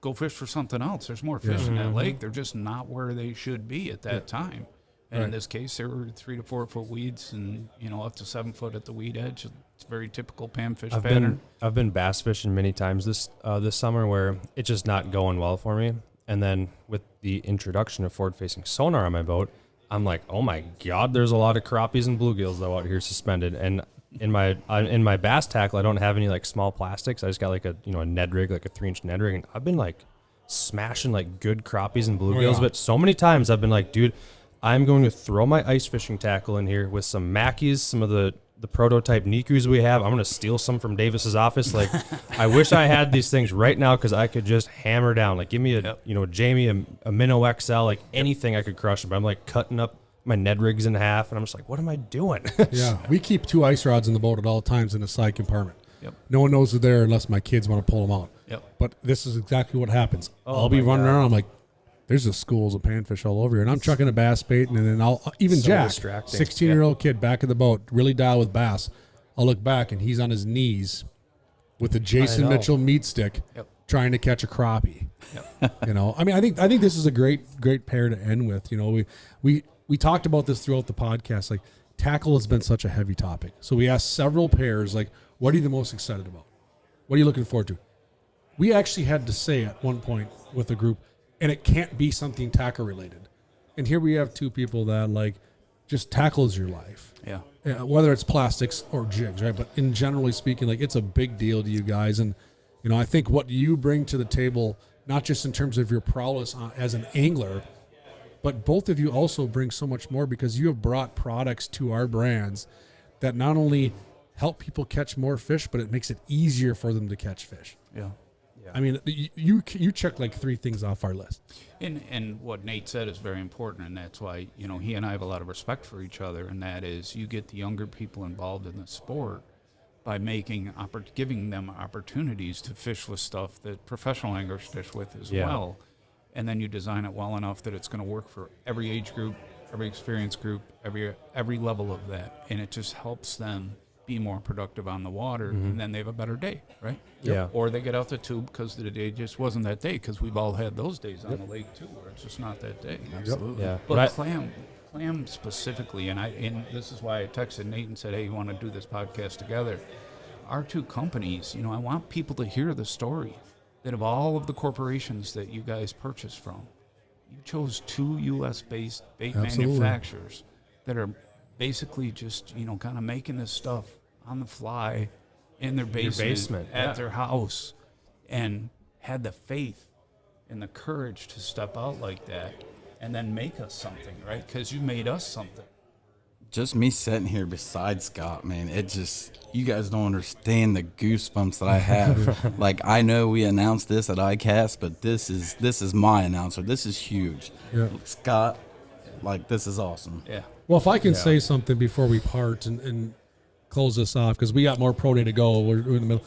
Go fish for something else. There's more fish in that lake. They're just not where they should be at that time. And in this case, there were 3 to 4 foot weeds, and up to 7 foot at the weed edge. It's very typical panfish pattern. I've been bass fishing many times this summer where it's just not going well for me. And then with the introduction of forward-facing sonar on my boat, I'm like, oh my god, there's a lot of crappies and bluegills though out here suspended. And in my bass tackle, I don't have any like small plastics. I just got like a Ned rig, like a 3-inch Ned rig, and I've been like smashing like good crappies and bluegills. But so many times I've been like, dude, I'm going to throw my ice fishing tackle in here with some Mackies, some of the prototype Nikus we have. I'm going to steal some from Davis's office. Like, I wish I had these things right now because I could just hammer down. Like, give me a Jamie, a Minnow XL, like anything I could crush. But I'm like cutting up my Ned rigs in half, and I'm just like, what am I doing? Yeah, we keep 2 ice rods in the boat at all times in the side compartment. Yep. No one knows they're there unless my kids want to pull them out. Yep. But this is exactly what happens. I'll be running around. I'm like, there's just schools of panfish all over here, and I'm chucking a bass bait, and then even Jack, 16-year-old kid back of the boat, really dial with bass. I'll look back, and he's on his knees with the Jason Mitchell meat stick, trying to catch a crappie. Yep. I mean, I think this is a great pair to end with. We talked about this throughout the podcast. Like, tackle has been such a heavy topic, so we asked several pairs, like, what are you the most excited about? What are you looking forward to? We actually had to say at one point with a group, and it can't be something tackle related. And here we have 2 people that like just tackle is your life. Yeah. Whether it's plastics or jigs, right? But in generally speaking, like, it's a big deal to you guys. And, I think what you bring to the table, not just in terms of your prowess as an angler, but both of you also bring so much more because you have brought products to our brands that not only help people catch more fish, but it makes it easier for them to catch fish. Yeah. I mean, you check like 3 things off our list. And what Nate said is very important, and that's why, he and I have a lot of respect for each other, and that is you get the younger people involved in the sport by giving them opportunities to fish with stuff that professional anglers fish with as well. And then you design it well enough that it's going to work for every age group, every experience group, every level of that, and it just helps them be more productive on the water, and then they have a better day, right? Yeah. Or they get out the tube because the day just wasn't that day, because we've all had those days on the lake too, where it's just not that day. Absolutely. Yeah. But clam specifically, and this is why I texted Nate and said, hey, you want to do this podcast together? Our 2 companies, I want people to hear the story that of all of the corporations that you guys purchase from, you chose 2 U.S.-based bait manufacturers that are basically just, kind of making this stuff on the fly in their basement at their house, and had the faith and the courage to step out like that and then make us something, right? Because you made us something. Just me sitting here beside Scott, man, you guys don't understand the goosebumps that I have. Like, I know we announced this at ICAST, but this is my announcer. This is huge. Yeah. Scott, like, this is awesome. Yeah. Well, if I can say something before we part and close this off, because we got more pro day to go. We're in the middle.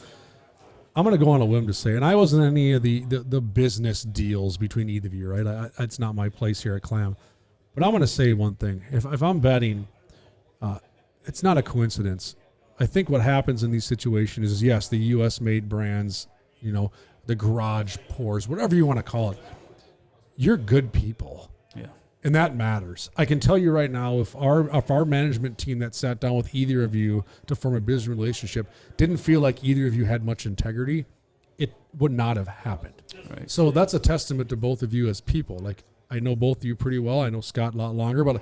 I'm going to go on a whim to say, and I wasn't in any of the business deals between either of you, right? It's not my place here at Clam. But I'm going to say one thing. If I'm betting, it's not a coincidence. I think what happens in these situations is, yes, the U.S. made brands, the garage pours, whatever you want to call it. You're good people. Yeah. And that matters. I can tell you right now, if our management team that sat down with either of you to form a business relationship didn't feel like either of you had much integrity, it would not have happened. Right. So that's a testament to both of you as people. Like, I know both of you pretty well. I know Scott a lot longer, but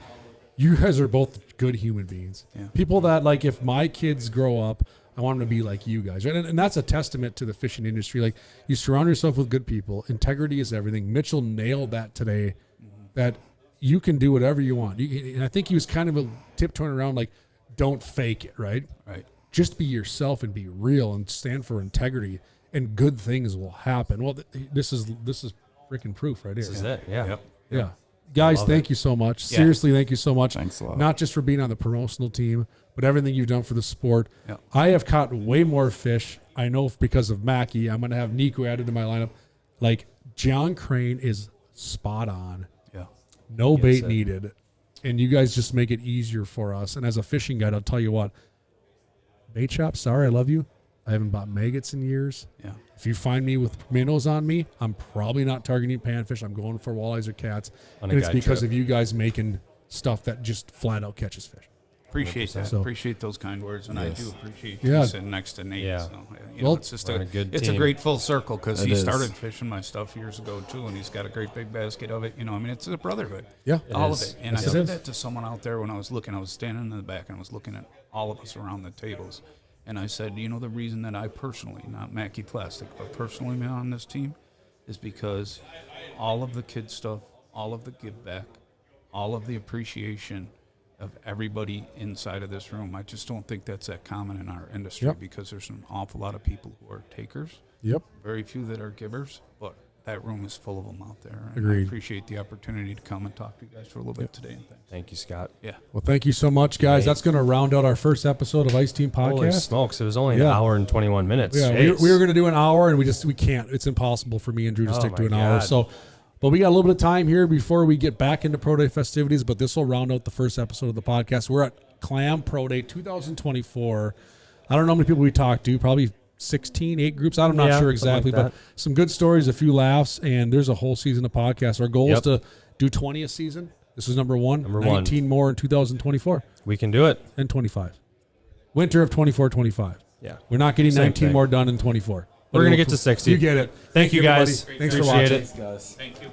you guys are both good human beings. Yeah. People that, like, if my kids grow up, I want them to be like you guys. Right? And that's a testament to the fishing industry. Like, you surround yourself with good people. Integrity is everything. Mitchell nailed that today, that you can do whatever you want. And I think he was kind of tiptoeing around, like, don't fake it, right? Right. Just be yourself and be real and stand for integrity, and good things will happen. Well, this is freaking proof right here. This is it. Yeah. Yep. Yeah. Guys, thank you so much. Yeah. Seriously, thank you so much. Thanks a lot. Not just for being on the promotional team, but everything you've done for the sport. Yeah. I have caught way more fish. I know because of Mackie. I'm going to have Nico added to my lineup. Like, John Crane is spot on. Yeah. No Yes, bait sir. needed. And you guys just make it easier for us. And as a fishing guide, I'll tell you what. Bait shop, sorry, I love you. I haven't bought maggots in years. Yeah. If you find me with minnows on me, I'm probably not targeting panfish. I'm going for walleyes or cats. On a And it's guide because trip. of you guys making stuff that just flat out catches fish. Appreciate that. So- Appreciate those kind words, and I do appreciate Yeah. you sitting next to Nate. Yeah. So, you Well, know, it's just we're in a good it's team. a great full circle because It he is. started fishing my stuff years ago too, and he's got a great big basket of it. You know, I mean, it's a brotherhood. Yeah. all is. of it. And Yes, I it said is. that to someone out there when I was looking. I was standing in the back and I was looking at all of us around the tables, and I said, you know, the reason that I personally, not Mackie Plastic, but personally am on this team, is because all of the kid stuff, all of the give back, all of the appreciation of everybody inside of this room. I just don't think that's that common in our industry Yep. because there's an awful lot of people who are takers. Yep. Very few that are givers, but that room is full of them out there. And Agreed. I appreciate the opportunity to come and talk to you guys for a little bit today. And thanks. Thank you, Scott. Yeah. Well, thank you so much, guys. That's going to round out our first episode of Ice Team Podcast. Holy smokes! It was only an Yeah. hour and 21 minutes. Yeah, Jeez. we were going to do an hour, and we can't. It's impossible for me and Drew to Oh stick to my an hour. God. So, but we got a little bit of time here before we get back into Pro Day festivities. But this will round out the first episode of the podcast. We're at Clam Pro Day 2024. I don't know how many people we talked to. Probably 16, 8 groups. I'm not Yeah, sure something exactly, like but that. some good stories, a few laughs, and there's a whole season of podcasts. Our goal is Yep. to do 20 a season. This is number one. Number one. 19 more in 2024 We can do it. and 25. Winter of 24-25. Yeah. We're not getting Same 19 thing. more done in 24. We're going to get to 60. You get it. Thank you, guys. everybody. Thanks for Appreciate watching. it. Guys. Thank you.